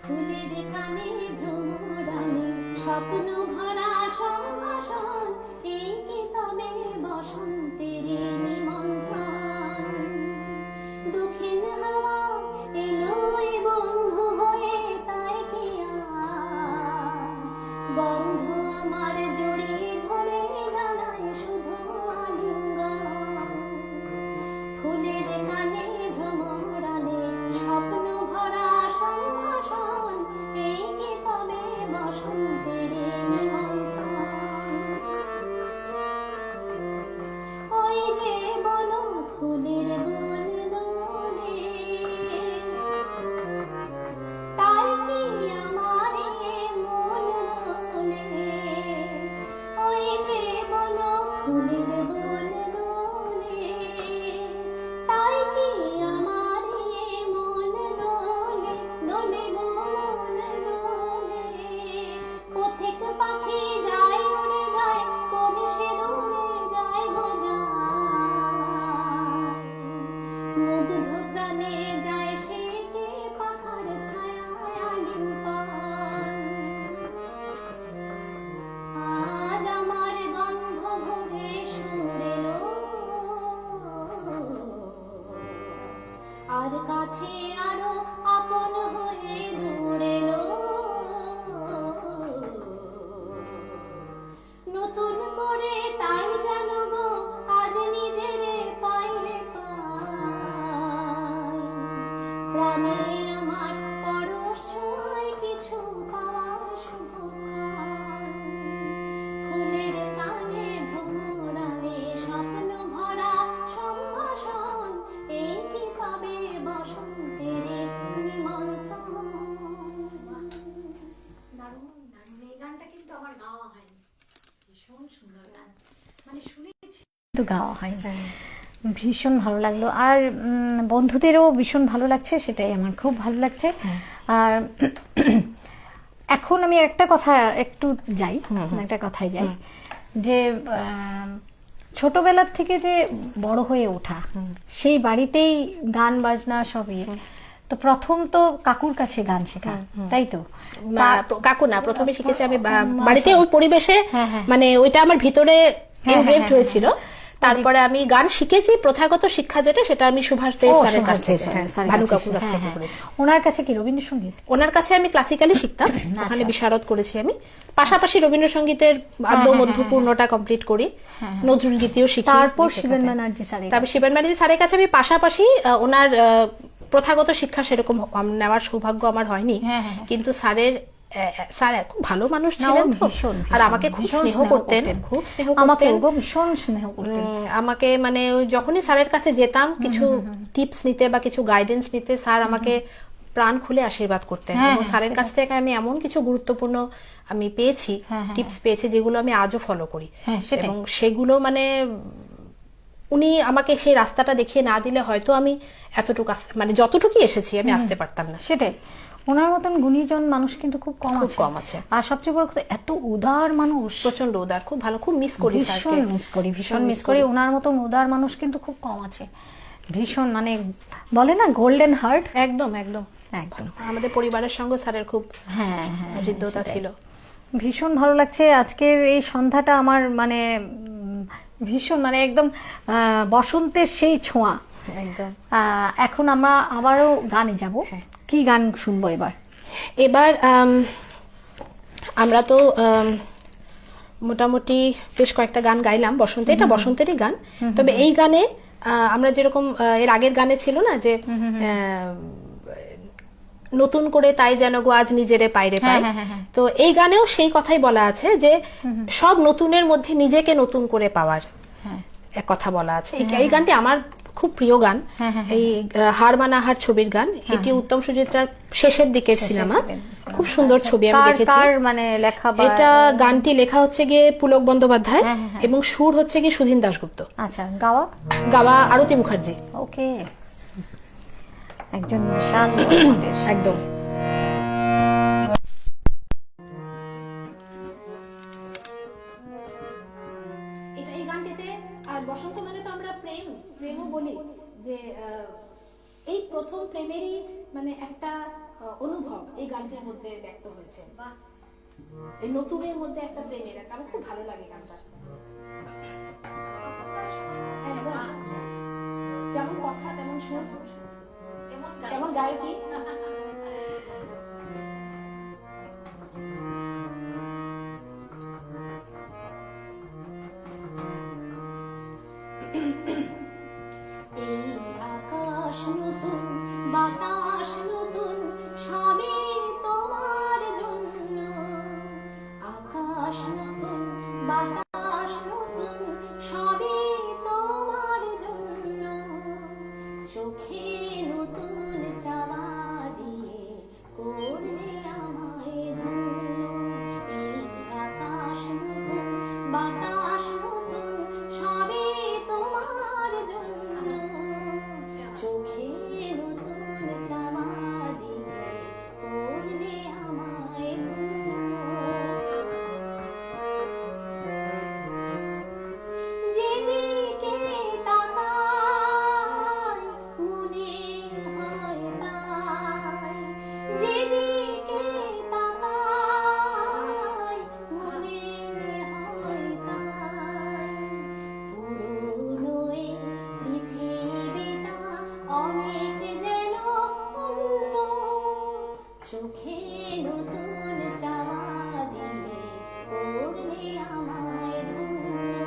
ফুলের কানে ভ্রমরানে স্বপ্ন ভরা সংভাষণ, এই কি তবে বসন্তের নিমন্ত্রণ? দক্ষিণ হাওয়া এলো এ বন্ধু হয়ে, তাই কি আজ গন্ধ আমার জড়িয়ে ধরে জানাই শুধু আলিঙ্গন? ফুলের কানে ভ্রমরানে স্বপ্ন ভরা সংভাষণ, এই কি তবে বসন্তের নিমন্ত্রণ? ওই যে বলো ফুলের বন দোলে, তাই কি আমার এ মন দোলে? ওই যে বলো ফুলের বন দোলে, তাই কি আমার এ মন দোলে? দোলে গো মন দোলে, পথিক পাখি যায় উড়ে যায়, কোন সে দূরে যায় গো যায়, মুগ্ধ প্রাণে যায় সে কে পাখার ছায়ায় আলিঙ্গন। আজ আমার গন্ধ ভরে সুর এলো, আর কাছে আরো আপন হয়ে দূর এলো, নতুন করে তাই জানো গো আজ নিজেরে পাইলে পাই, প্রাণে আমার পরশ ছোঁয়ায় কিছু পাওয়ার শুভক্ষণ। ফুলের কানে ভ্রমরানে স্বপ্ন ভরা সংভাষণ, এই কি তবে বসন্তের নিমন্ত্রণ? দারুণ দারুণ, এই গানটা কিন্তু আমার গাওয়া হয়নি, ভীষণ সুন্দর গান, মানে শুনেছি কিন্তু গাওয়া হয়নি, ভীষণ ভালো লাগলো। আর বন্ধুদেরও ভীষণ ভালো লাগছে, সেটাই আমার খুব ভালো লাগছে। আর এখন আমি একটা কথা একটু যাই, একটা কথায় যাই, যে ছোটবেলার থেকে যে বড় হয়ে ওঠা, সেই বাড়িতেই গান বাজনা সবই, তো প্রথম তো কাকুর কাছে গান শেখা, তাই তো? কাকু না, প্রথমে শিখেছি আমি বাড়িতে, ওই পরিবেশে, মানে ওইটা আমার ভিতরে এনগ্রেভড হয়েছিল। তারপরে আমি গান শিখেছি, প্রথাগত শিক্ষা যেটা, সেটা আমি সুভাষ দেব স্যারের কাছ থেকে, ভানু কাকুর কাছ থেকে করেছি। ওনার কাছে কি রবীন্দ্রসঙ্গীত? ওনার কাছে আমি ক্লাসিক্যালি শিখতাম, ওখানে বিশারদ করেছি আমি, পাশাপাশি রবীন্দ্রসঙ্গীতের আদ্য মধ্যপূর্ণটা কমপ্লিট করি, নজরুল গীতিও শিখি। তারপর শিবেন ব্যানার্জি স্যারের, তারপর শিবেন ব্যানার্জি স্যারের কাছে আমি পাশাপাশি ওনার প্রথাগত শিক্ষা সেরকম নেওয়ার সৌভাগ্য আমার হয়নি, কিন্তু স্যারের স্যার খুব ভালো মানুষ ছিলেন তো, আর আমাকে খুব স্নেহ করতেন, খুব স্নেহ করতেন, ভীষণ স্নেহ করতেন আমাকে। মানে যখনই স্যারের কাছে যেতাম কিছু টিপস নিতে বা কিছু গাইডেন্স নিতে, স্যার আমাকে প্রাণ খুলে আশীর্বাদ করতেন। এবং স্যারের কাছ থেকে আমি এমন কিছু গুরুত্বপূর্ণ আমি পেয়েছি, টিপস পেয়েছি, যেগুলো আমি আজও ফলো করি, এবং সেগুলো মানে উনি আমাকে সেই রাস্তাটা দেখিয়ে না দিলে হয়তো আমি এতটুকু মানে যতটুকু এসেছি আমি আসতে পারতাম না। সেটাই, ওনার মতন গুণীজন মানুষ কিন্তু খুব কম খুব আছে। কম আছে। আর সবচেয়ে বড় কথা, এত উদার মানুষ, প্রচন্ড উদার, খুব ভালো, খুব মিস করি ভীষণ স্যারকে। মিস করি, ভীষণ মিস করি। ওনার মতন উদার মানুষ কিন্তু খুব কম আছে। ভীষণ, মানে বলে না গোল্ডেন হার্ট, একদম একদম একদম। আমাদের পরিবারের সঙ্গে স্যারের খুব হ্যাঁ হ্যাঁ, হৃদ্যতা সেটাই। ছিল। ভীষণ ভালো লাগছে আজকের এই সন্ধ্যাটা আমার, মানে ভীষণ, মানে একদম বসন্তের সেই ছোঁয়া। একদম। এখন আমরা আবারও গানে যাব। হ্যাঁ। কি গান শুনবো এবার? এবার আমরা তো মোটামুটি বেশ কয়েকটা গান গাইলাম বসন্তে, এটা বসন্তেরই গান। তবে এই গানে আমরা যেরকম এর আগের গানে ছিল না যে নতুন করে তাই যেন গো আজ নিজেরে পাইরে পাই, হ্যাঁ, হ্যাঁ, হ্যাঁ। তো এই গানেও সেই কথাই বলা আছে যে সব নতুনের মধ্যে নিজেকে নতুন করে পাওয়ার হ্যাঁ। এক কথা বলা আছে। এই গানটি আমার খুব প্রিয় গান। হ্যাঁ, হ্যাঁ, এই হার মানা হার ছবির গান, এটি উত্তম সুচিত্রার শেষের দিকের সিনেমা। খুব সুন্দর ছবি, আমি দেখেছি। কার মানে লেখা? এটা গানটি লেখা হচ্ছে গিয়ে পুলক বন্দ্যোপাধ্যায়, হ্যাঁ, হ্যাঁ, হ্যাঁ। এবং সুর হচ্ছে গিয়ে সুধীন দাশগুপ্ত, আচ্ছা, গাওয়া? গাওয়া আরতি মুখার্জি। ওকে, একজন বিশাল কণ্ঠের। একদম। এটা এই গানটিতে, আর বসন্ত মানে তো আমরা প্রেমও বলি, যে এই প্রথম প্রেমেরই মানে একটা অনুভব এই গানটির মধ্যে ব্যক্ত হয়েছে। এই নতুনের মধ্যে একটা প্রেমের একটা, আমার খুব ভালো লাগে গানটা। একদম, যেমন কথা তেমন সুর, তেমন গায়কী। এই আকাশ নতুন, বাতাস নতুন, সবই তোমার জন্য। আকাশ নতুন, বাতাস নতুন, সবই তোমার জন্য। চোখে নতুন চাওয়া দিয়ে করলে আমায় ধন্য। এই আকাশ নতুন, বাতাস নতুন, সবই তোমার জন্য। চোখে নতুন চাওয়া দিয়ে করলে আমায় ধন্য। যেদিকে তাকাই মনে হয় তাই, যেদিকে তাকাই মনে হয় তাই। পুরনো এই পৃথিবীটা অনেক যেন অন্য। চোখে নতুন চাওয়া দিয়ে করলে আমায় ধন্য।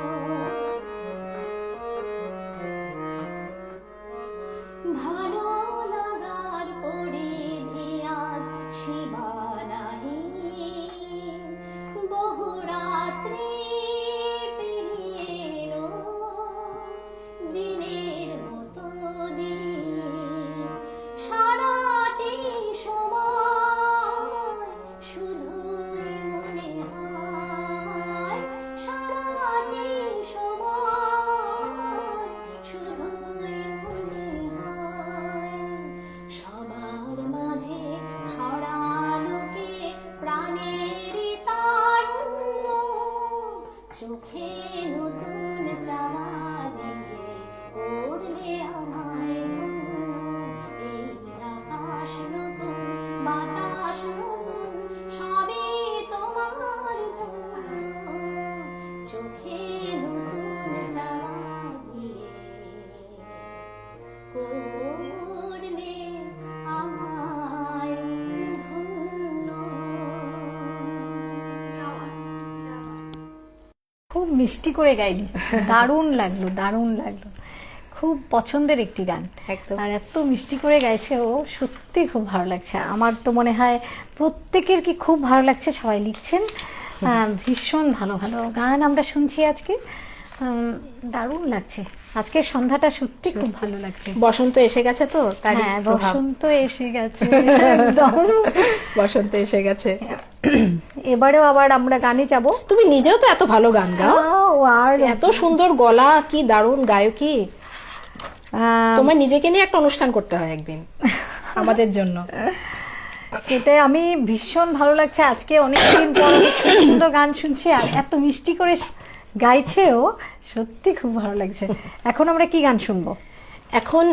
ভালো লাগার পরিধি আজ সীমানাহি। বহু রাত্রি পেরিয়ে এলো দিনের মতো দিন। সারাটি সময় শুধুই মনে হয়, সারাটি সময় শুধুই মনে হয়। সবার মাঝে ছড়ানো কে প্রাণের তারুণ্য। চোখে নতুন চাওয়া দিয়ে করলে আমায় ধন্য। এই আকাশ নতুন, বাতাস নতুন, সবই তোমার জন্য। চোখে নতুন চাওয়া দিয়ে করলে আমায় ধন্য। খুব মিষ্টি করে গাইলি, দারুণ লাগলো, দারুণ লাগলো। খুব পছন্দের একটি গান। একদম। আর এত মিষ্টি করে গাইছে ও, সত্যি খুব ভালো লাগছে। আমার তো মনে হয় প্রত্যেকের কি খুব ভালো লাগছে, সবাই লিখছেন। ভীষণ ভালো ভালো গান আমরা শুনছি আজকে। দারুণ লাগছে আজকে সন্ধ্যাটা, সত্যি খুব ভালো লাগছে। বসন্ত এসে গেছে তো, তাই হ্যাঁ, বসন্ত এসে গেছে, একদম বসন্ত এসে গেছে। এবারেও আবার আমরা গানে যাব। তুমি নিজেও তো এত ভালো গান গাও, আর এত সুন্দর গলা, কি দারুণ গায়কী। তোমার নিজেকে নিয়ে একটা অনুষ্ঠান করতে হয় একদিন আমাদের জন্য। সেটাই, আমি ভীষণ ভালো লাগছে আজকে অনেকদিন পর অনেক সুন্দর গান শুনছি আর এত মিষ্টি করে গাইছেও, সত্যি খুব ভালো লাগছে। এখন আমরা কি গান শুনবো? এখন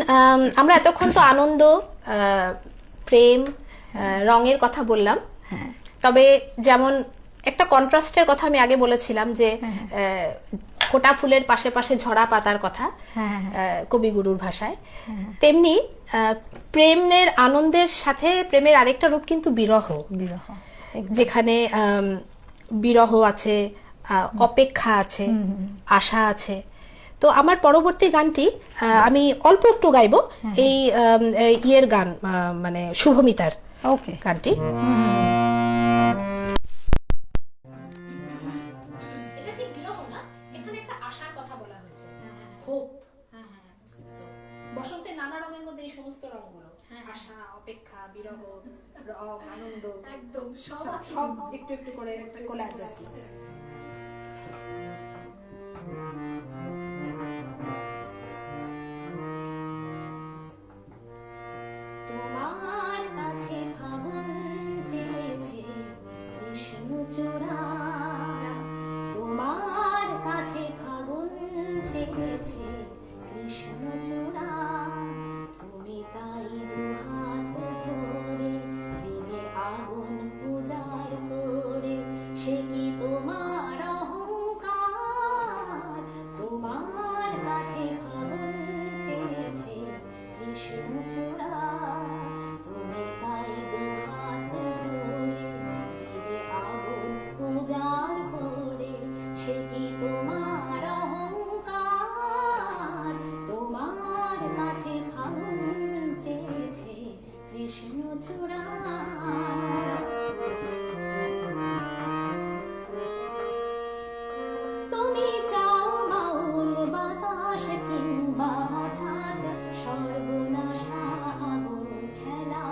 আমরা এতক্ষণ তো আনন্দ, প্রেম, রঙের কথা বললাম। তবে যেমন একটা কন্ট্রাস্টের কথা আমি আগে বলেছিলাম যে ফোটা ফুলের পাশে পাশে ঝরা পাতার কথা কবিগুরুর ভাষায়, তেমনি প্রেমের আনন্দের সাথে প্রেমের আরেকটা রূপ কিন্তু বিরহ। বিরহ, যেখানে বিরহ আছে, অপেক্ষা আছে, আশা আছে। তো আমার পরবর্তী গানটি আমি অল্প একটু গাইবো, এই ইয়ের গান, মানে শুভমিতার ওকে গানটি। এটা ঠিক বিরহ না, এখানে একটা আশার কথা বলা হয়েছে, হোপ। বসন্তের নানা রঙের মধ্যে এই সমস্ত রঙগুলো, আশা, অপেক্ষা, বিরহ, রং, আনন্দ, একদম সব একটু একটু করে কোলাজ আর কি। তোমার কাছে ফাগুন চেয়েছে কৃষ্ণচূড়া, তোমার কাছে ফাগুন চেয়েছে কৃষ্ণচূড়া, তুমি তাই দুহাত ভরে দিলে আগুন উজাড় করে, সে কি তোমার অহংকার? তোমার কাছে ফাগুন চেয়েছে কৃষ্ণচূড়া, তুমি তাই দুহাত ভরে দিলে আগুন উজাড় করে, সে কি তোমার অহংকার? তোমার কাছে ফাগুন চেয়েছে কৃষ্ণচূড়া। তুমি চাও বাউল বাতাস কিংবা হঠাৎ সর্বনাশা আগুন খেলা,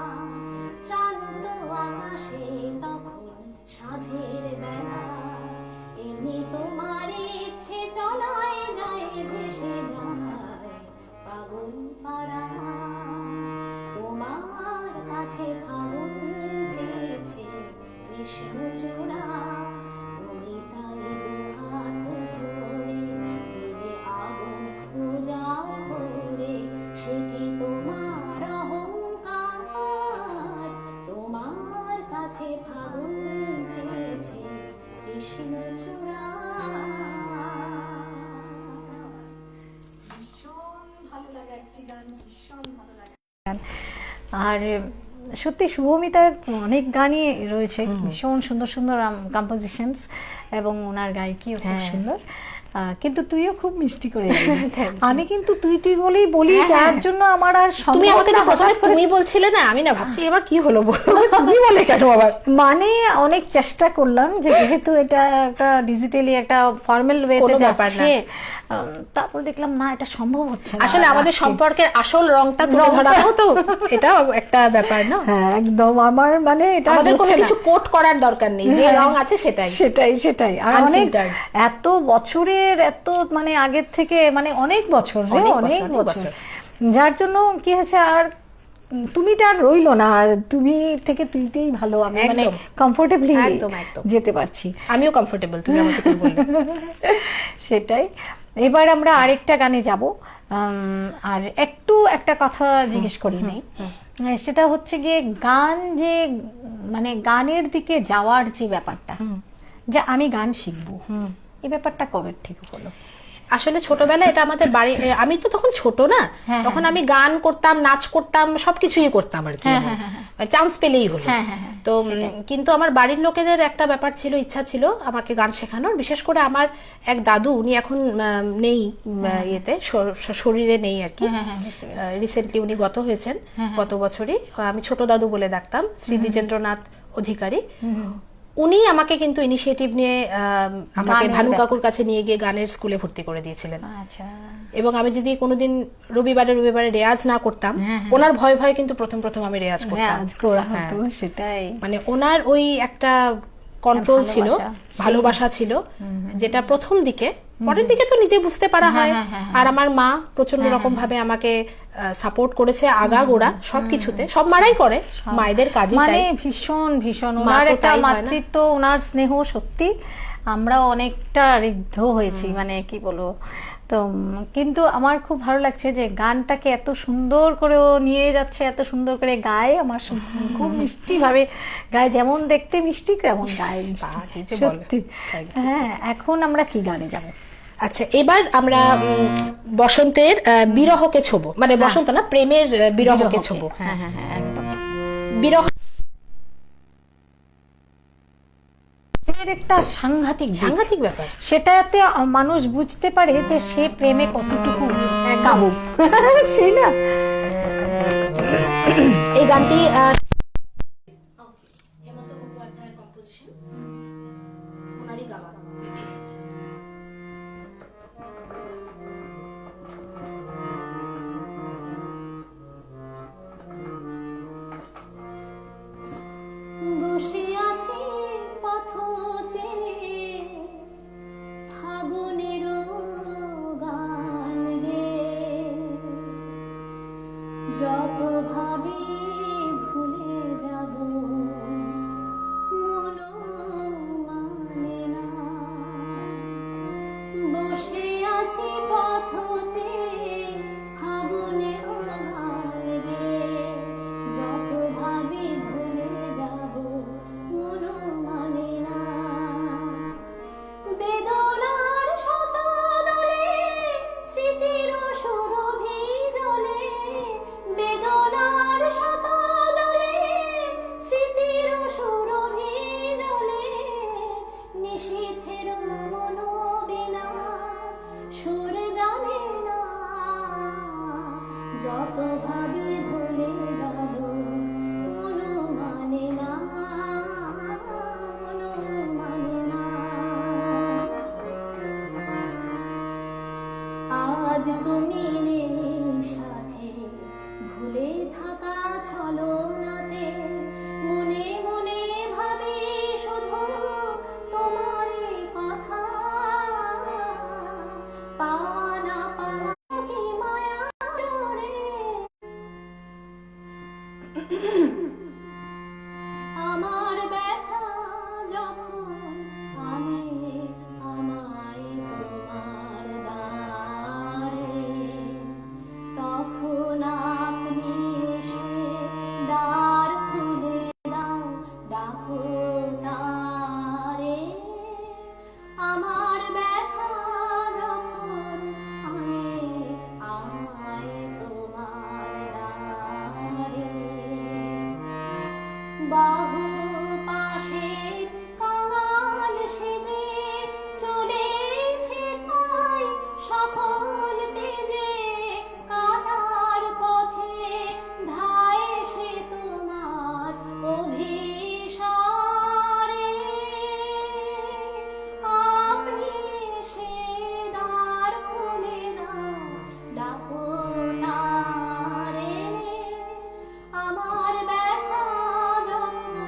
শ্রান্ত আকাশে তখন সাঁঝের বেলা, এমনি তোমার ইচ্ছে চলায় যায় ভেসে যায় পাগল পাড়া। তোমার কাছে ফাগুন চেয়েছে কৃষ্ণচূড়া, তুমি তাই দুহাত ভরে দিলে আগুন উজাড় করে, সে কি তোমার অহংকার? তোমার কাছে ফাগুন চেয়েছে কৃষ্ণচূড়া। ভীষণ ভালো লাগে একটি গান, ভীষণ ভালো লাগে। আর সত্যি শুভমিতার অনেক গানই রয়েছে, ভীষণ সুন্দর সুন্দর কম্পোজিশনস, এবং ওনার গায়কিও খুব সুন্দর। কিন্তু তুইও খুব মিষ্টি করে গাইলি। আমি কিন্তু তুই তুই বলেই বলি, যার জন্য আমার আর তুমি আমাকে তো প্রথমে তুমি বলছিলে না, আমি না ভাবছি এবার কি হলো, তুমি বলে কেন আবার। মানে অনেক চেষ্টা করলাম যে যেহেতু এটা একটা ডিজিটালি একটা ফর্মাল ওয়েতে যাচ্ছে, তারপর দেখলাম না এটা সম্ভব হচ্ছে না। আসলে আমাদের সম্পর্কের আসল রংটা তুলে ধরাও তো এটাও একটা ব্যাপার না। হ্যাঁ একদম, আমার মানে এটা আমাদের কোনো কিছু কোট করার দরকার নেই, যে রং আছে সেটাই সেটাই সেটাই। আর অনেক এত বছরের, এত মানে আগের থেকে, মানে অনেক বছর, অনেক বছর, যার জন্য কি হয়েছে আর তুমিটা আর রইলো না, আর তুমি থেকে তুইতেই ভালো, আমি মানে কমফোর্টেবলি যেতে পারছি। আমিও কমফোর্টেবল, তুমি আমাকে কি বললে। সেটাই। এবার আমরা আরেকটা গানে যাব, আর একটু একটা কথা জিজ্ঞেস করি নেই, সেটা হচ্ছে গিয়ে গান, যে মানে গানের দিকে যাওয়ার যে ব্যাপারটা, যে আমি গান শিখবো, এই ব্যাপারটা কবে থেকে হলো? আসলে ছোটবেলায় এটা আমাদের বাড়ি, আমি তো তখন ছোট না, তখন আমি গান করতাম, নাচ করতাম, সবকিছুই করতাম আর কি, চান্স পেলেই হলো। তো কিন্তু আমার বাড়ির লোকেদের একটা ব্যাপার ছিল, ইচ্ছা ছিল আমাকে গান শেখানোর। বিশেষ করে আমার এক দাদু, উনি এখন নেই, ইয়েতে শরীরে নেই আর কি, রিসেন্টলি উনি গত হয়েছেন, গত বছরই। আমি ছোট দাদু বলে ডাকতাম, শ্রী দ্বিজেন্দ্রনাথ অধিকারী। উনি আমাকে কিন্তু ইনিশিয়েটিভ নিয়ে আমাকে ভানু কাকুর কাছে নিয়ে গিয়ে গানের স্কুলে ভর্তি করে দিয়েছিলেন। আচ্ছা। এবং আমি যদি কোনোদিন রবিবারে রেয়াজ না করতাম, ওনার ভয় ভয় কিন্তু প্রথম আমি রেয়াজ করতাম। সেটাই, মানে ওনার ওই একটা কন্ট্রোল ছিল, ভালোবাসা ছিল, যেটা প্রথম দিকে, পরের দিকে তো নিজে বুঝতে পারা হয়। আর আমার মা প্রচন্ড রকম ভাবে আমাকে সাপোর্ট করেছে আগাগোড়া সবকিছুতে, সব মারাই করে, মায়েদের কাজই মানে তাই। ভীষণ ভীষণ মা ওনার তো একটা তাই হয় না? মাতৃত্ব, ওনার স্নেহ সত্যি আমরা অনেকটা ঋদ্ধ হয়েছি, মানে কি বলবো। তো কিন্তু আমার খুব ভালো লাগছে যে গানটাকে এত সুন্দর করে ও নিয়ে যাচ্ছে, এত সুন্দর করে গায়, আমার খুব মিষ্টি ভাবে গায়, যেমন দেখতে মিষ্টি তেমন গায় মিষ্টি। বাহ, কি যে বলে। সত্যি। হ্যাঁ, এখন আমরা কি গানে যাবো? আচ্ছা, এবার আমরা বসন্তের বিরহকে ছোবো, মানে বসন্ত না, প্রেমের বিরহকে ছোবো। হ্যাঁ হ্যাঁ হ্যাঁ, একদম। বিরহ এর একটা সাংঘাতিক দিক। সাংঘাতিক ব্যাপার। সেটাতে মানুষ বুঝতে পারে যে সে প্রেমে কতটুকু কাবু, সেই না। এই গানটি হেমন্ত মুখোপাধ্যায়ের কম্পোজিশন, ওনারই গাওয়া। বসে আছি পথে ফাগুনের গান গেয়ে, যত ভাবি ভুলে যাব মন মানে না। বসে আছি পথে ফাগুনের গান গেয়ে, যত ভাবি ভুলে যাব মন মানে না। বেদনার শত দলে স্মৃতির সুরভি জলে, বেদনার শত দলে স্মৃতির সুরভি জলে, নিশীথের মনোবীণা সুর জানে না। যত ভাবি ভুলে যাব মন মানে না, মন মানে না। আজ তুমি নেই সাথে, ভুলে থাকা ছলনাতে, মনে মনে ভাবি শুধু তোমারই কথা। পাওয়া না পাওয়া কি মায়া রে, আমার ব্যথা যখন আনে আমায় তোমার দ্বারে, তখন আপনি এসে দ্বার খুলে দাও, ডাকো তারে। আমার ব্যথা যখন আনে আমায় তোমার দ্বারে, বাহু পাশে কাঙাল সেজে চলেছে তাই সকল তেজে, কাটার পথে ধায় সে তোমার অভিসারে। আপনি সে দ্বার খুলে দাও, ডাকো তারে। আমার ব্যথা যখন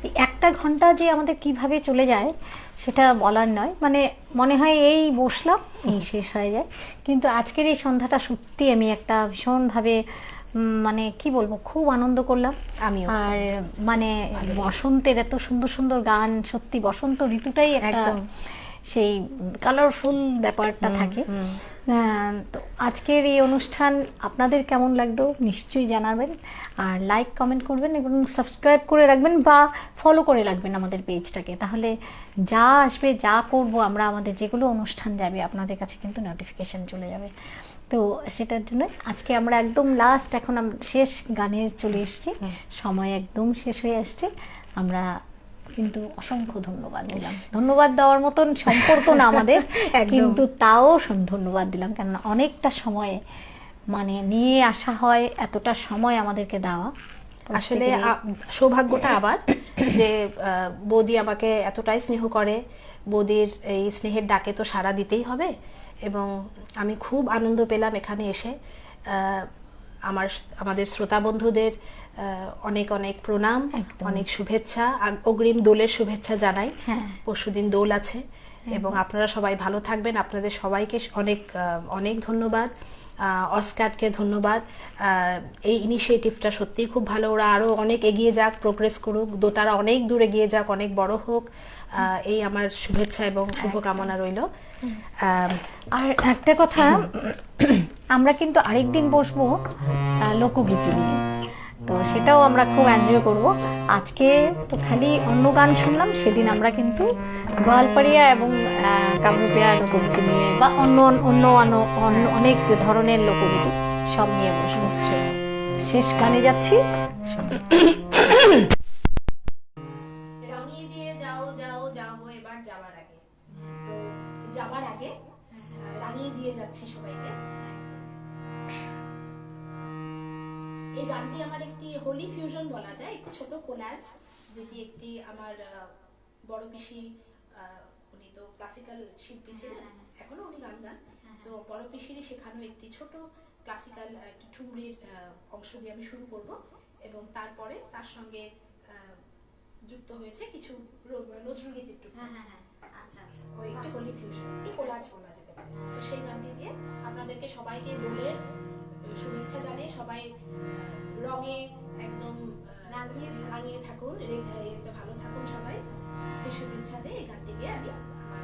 এই একটা ঘন্টা যে আমাদের কিভাবে চলে যায় সেটা বলার নয়, মানে মনে হয় এই বসলাম এই শেষ হয়ে যায়। কিন্তু আজকের এই সন্ধ্যাটা সত্যি আমি একটা ভীষণভাবে মানে কি বলবো, খুব আনন্দ করলাম। আমিও। আর মানে বসন্তের এত সুন্দর সুন্দর গান, সত্যি বসন্ত ঋতুটাই একটা একদম। সেই কালারফুল ব্যাপারটা থাকে। তো আজকের এই অনুষ্ঠান আপনাদের কেমন লাগলো নিশ্চয়ই জানাবেন, আর লাইক কমেন্ট করবেন এবং সাবস্ক্রাইব করে রাখবেন বা ফলো করে রাখবেন আমাদের পেজটাকে। তাহলে যা আসবে, যা করব আমরা, আমাদের যেগুলো অনুষ্ঠান যাবে আপনাদের কাছে কিন্তু নোটিফিকেশন চলে যাবে। তো সেটার জন্য আজকে আমরা একদম লাস্ট, এখন আমরা শেষ গানে চলে এসেছি, সময় একদম শেষ হয়ে আসছে। আমরা কিন্তু অসংখ্য ধন্যবাদ দিলাম। ধন্যবাদ দেওয়ার মতন সম্পর্ক না আমাদের, একদম। কিন্তু তাও ধন্যবাদ দিলাম, কেননা অনেকটা সময় মানে নিয়ে আসা হয়, এতটা সময় আমাদেরকে দেওয়া আসলে সৌভাগ্যটা আবার যে বৌদি আমাকে এতটাই স্নেহ করে, বৌদির এই স্নেহের ডাকে তো সাড়া দিতেই হবে। এবং আমি খুব আনন্দ পেলাম এখানে এসে। আমাদের শ্রোতা বন্ধুদের অনেক অনেক প্রণাম, একদম। অনেক শুভেচ্ছা, অগ্রিম দোলের শুভেচ্ছা জানাই। হ্যাঁ। পরশুদিন দোল আছে এবং আপনারা সবাই ভালো থাকবেন। আপনাদের সবাইকে অনেক অনেক ধন্যবাদ। অস্কারকে ধন্যবাদ। এই ইনিশিয়েটিভটা সত্যিই খুব ভালো। ওরা আরো অনেক এগিয়ে যাক, প্রোগ্রেস করুক, দোতারা অনেক দূর এগিয়ে যাক, অনেক বড় হোক, এই আমার শুভেচ্ছা এবং শুভকামনা রইল। আর একটা কথা, আমরা কিন্তু আরেকদিন বসবো লোকগীতি নিয়ে, তো সেটাও আমরা খুব এনজয় করব। আজকে তো খালি অন্য গান শুনলাম, সেদিন আমরা কিন্তু গোয়ালপাড়িয়া এবং কামরূপিয়া লোকগীতি নিয়ে বা অন্য অন্য অন্য অনেক ধরনের লোকগীতি সব নিয়ে বসবো। শেষ গানে যাচ্ছি। রঙিয়ে দিয়ে যাও যাও যাবো এবার যাবার আগে। তো যাবার আগে রাঙিয়ে দিয়ে যাচ্ছি সবাইকে। এই গানটি আমার একটি হোলি ফিউশন বলা যায়, একটি ছোট কোলাজ, যেটি একটি আমার বড় পিসি, উনি তো ক্লাসিক্যাল শিল্পী ছিলেন, এখনো উনি গান গান, তো বড় পিসিরই শেখানো একটি ছোট ক্লাসিক্যাল একটি ঠুমরির অংশ দিয়ে আমি শুরু করব, এবং তারপরে তার সঙ্গে যুক্ত হয়েছে কিছু নজরুল গীতির টুকরো। আচ্ছা আচ্ছা, ওই একটি হোলি ফিউশন, একটি কোলাজ বলা যেতে পারে। তো সেই গানটি দিয়ে আপনাদেরকে সবাইকে দোলের শুভেচ্ছা জানিয়ে, সবাই রঙে একদম রাঙিয়ে থাকুন, ভালো থাকুন সবাই, সেই শুভেচ্ছা দিয়ে এই গানটি দিয়ে আমি আমার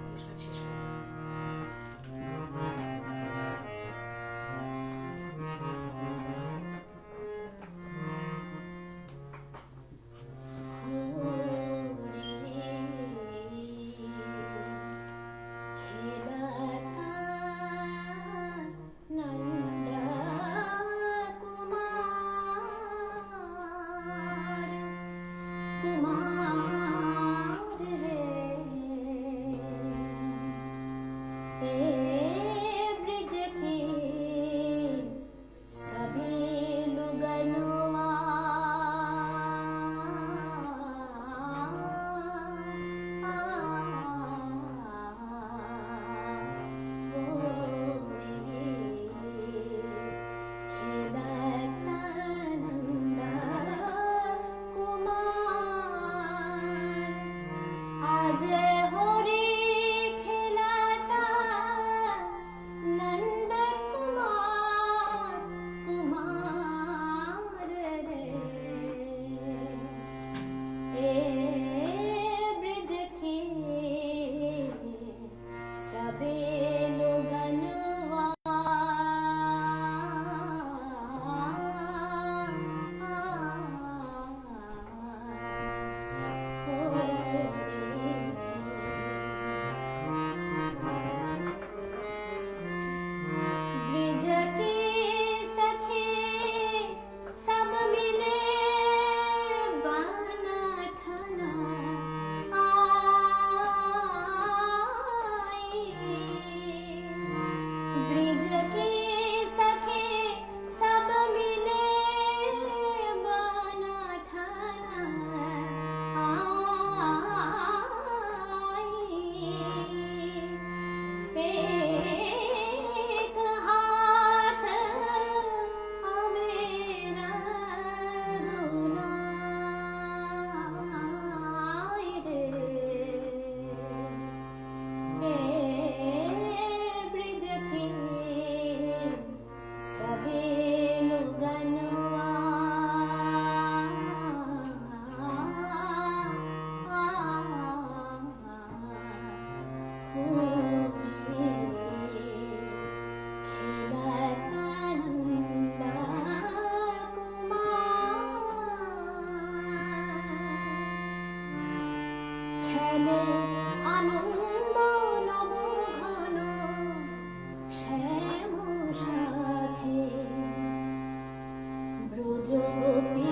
অনুষ্ঠান শেষ করব। কুমার রে খেলে আনন্দ নব ঘন শ্যাম সাথে ব্রজ গোপী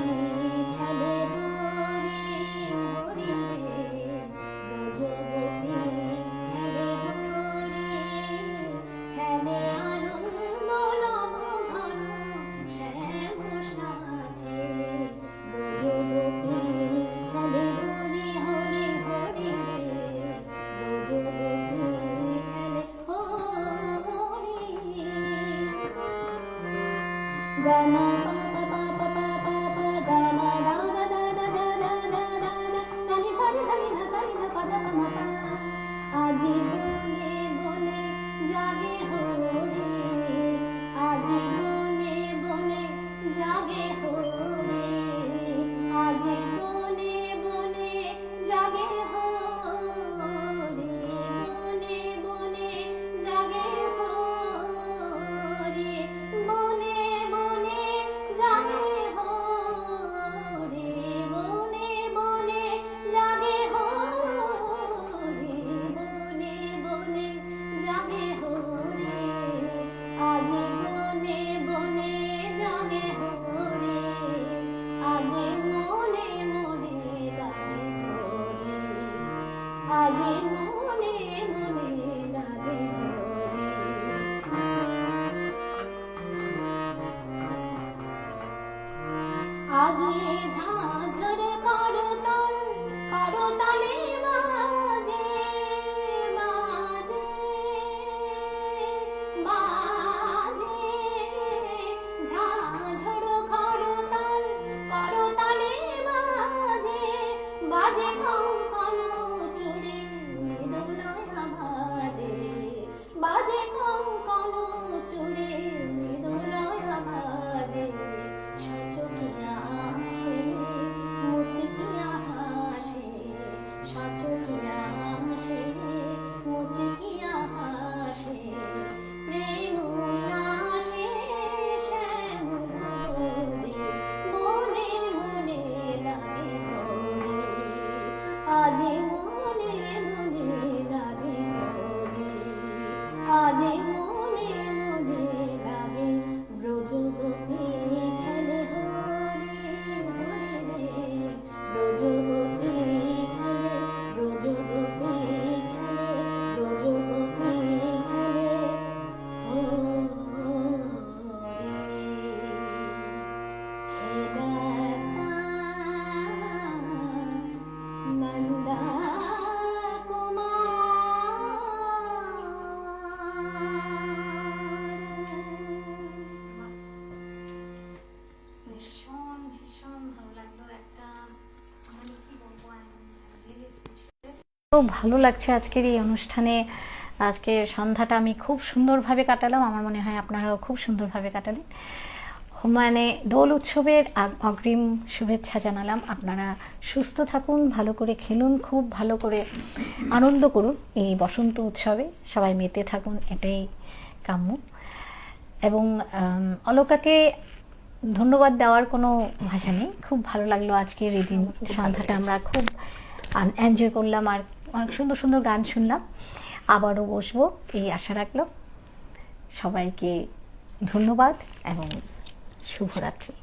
খেলে হরি হরি রে ব্রজ গোপী খেলে হরি খেলে আনন্দ নব ঘন শ্যাম সাথে ব্রজ গোপী খেলে হরি হরি হরি রে ব্রজ গোপী খেলে হরি গামা পা পা পা পা পা পা গামা দা দা দা দা দা দা দা দা দা দানি সারি ধা পা দা পা মা পা আজি বনে বনে জাগে হরি আজি বনে বনে জাগে হরি আজি বনে বনে জাগে হরি বনে বনে জাগে হরি বনে বনে জাগে হরি বনে বনে জাগে হরি বনে বনে জাগে হরি আজি বনে বনে জাগে হরি আজি মনে মনে লাগে হরি আজি মনে মনে লাগে হরি আজি ঝাঝর করতল করতালে বাজে বাজে বাজে ঝাঝর করতল করতালে বাজে বাজে কঙ্কন চুড়ি মৃদুলয়া বাজে বাজে কঙ্কন চুড়ি মৃদুলয়া বাজে সচকিয়া হাসে মুচকিয়া হাসে সচকিয়া হাসে মুচকিয়া হাসে প্রেম উল্লাসে শ্যাম হরি মনে মনে লাগে হরি আজি মনে মনে লাগে হরি আজি মনে মনে লাগে ব্রজ গোপী খেলে হরি হরি রে ব্রজ গোপী খেলে ব্রজ গোপী খেলে ব্রজ গোপী খেলে হরি খেলাতা নন্দা কুমার ভীষণ ভীষণ ভালো লাগলো একটা, আমি কি বলবো, খুব ভালো লাগছে আজকের এই অনুষ্ঠানে। আজকে সন্ধ্যাটা আমি খুব সুন্দরভাবে কাটালাম, আমার মনে হয় আপনারাও খুব সুন্দরভাবে কাটালেন। মানে দোল উৎসবের অগ্রিম শুভেচ্ছা জানালাম। আপনারা সুস্থ থাকুন, ভালো করে খেলুন, খুব ভালো করে আনন্দ করুন এই বসন্ত উৎসবে, সবাই মেতে থাকুন, এটাই কাম্য। এবং অলকাকে ধন্যবাদ দেওয়ার কোনো ভাষা নেই। খুব ভালো লাগলো আজকের এই দিন সন্ধ্যাটা, আমরা খুব এনজয় করলাম আর অনেক সুন্দর সুন্দর গান শুনলাম। আবারও বসবো এই আশা রাখলাম। সবাইকে ধন্যবাদ এবং শুভরাত্রি।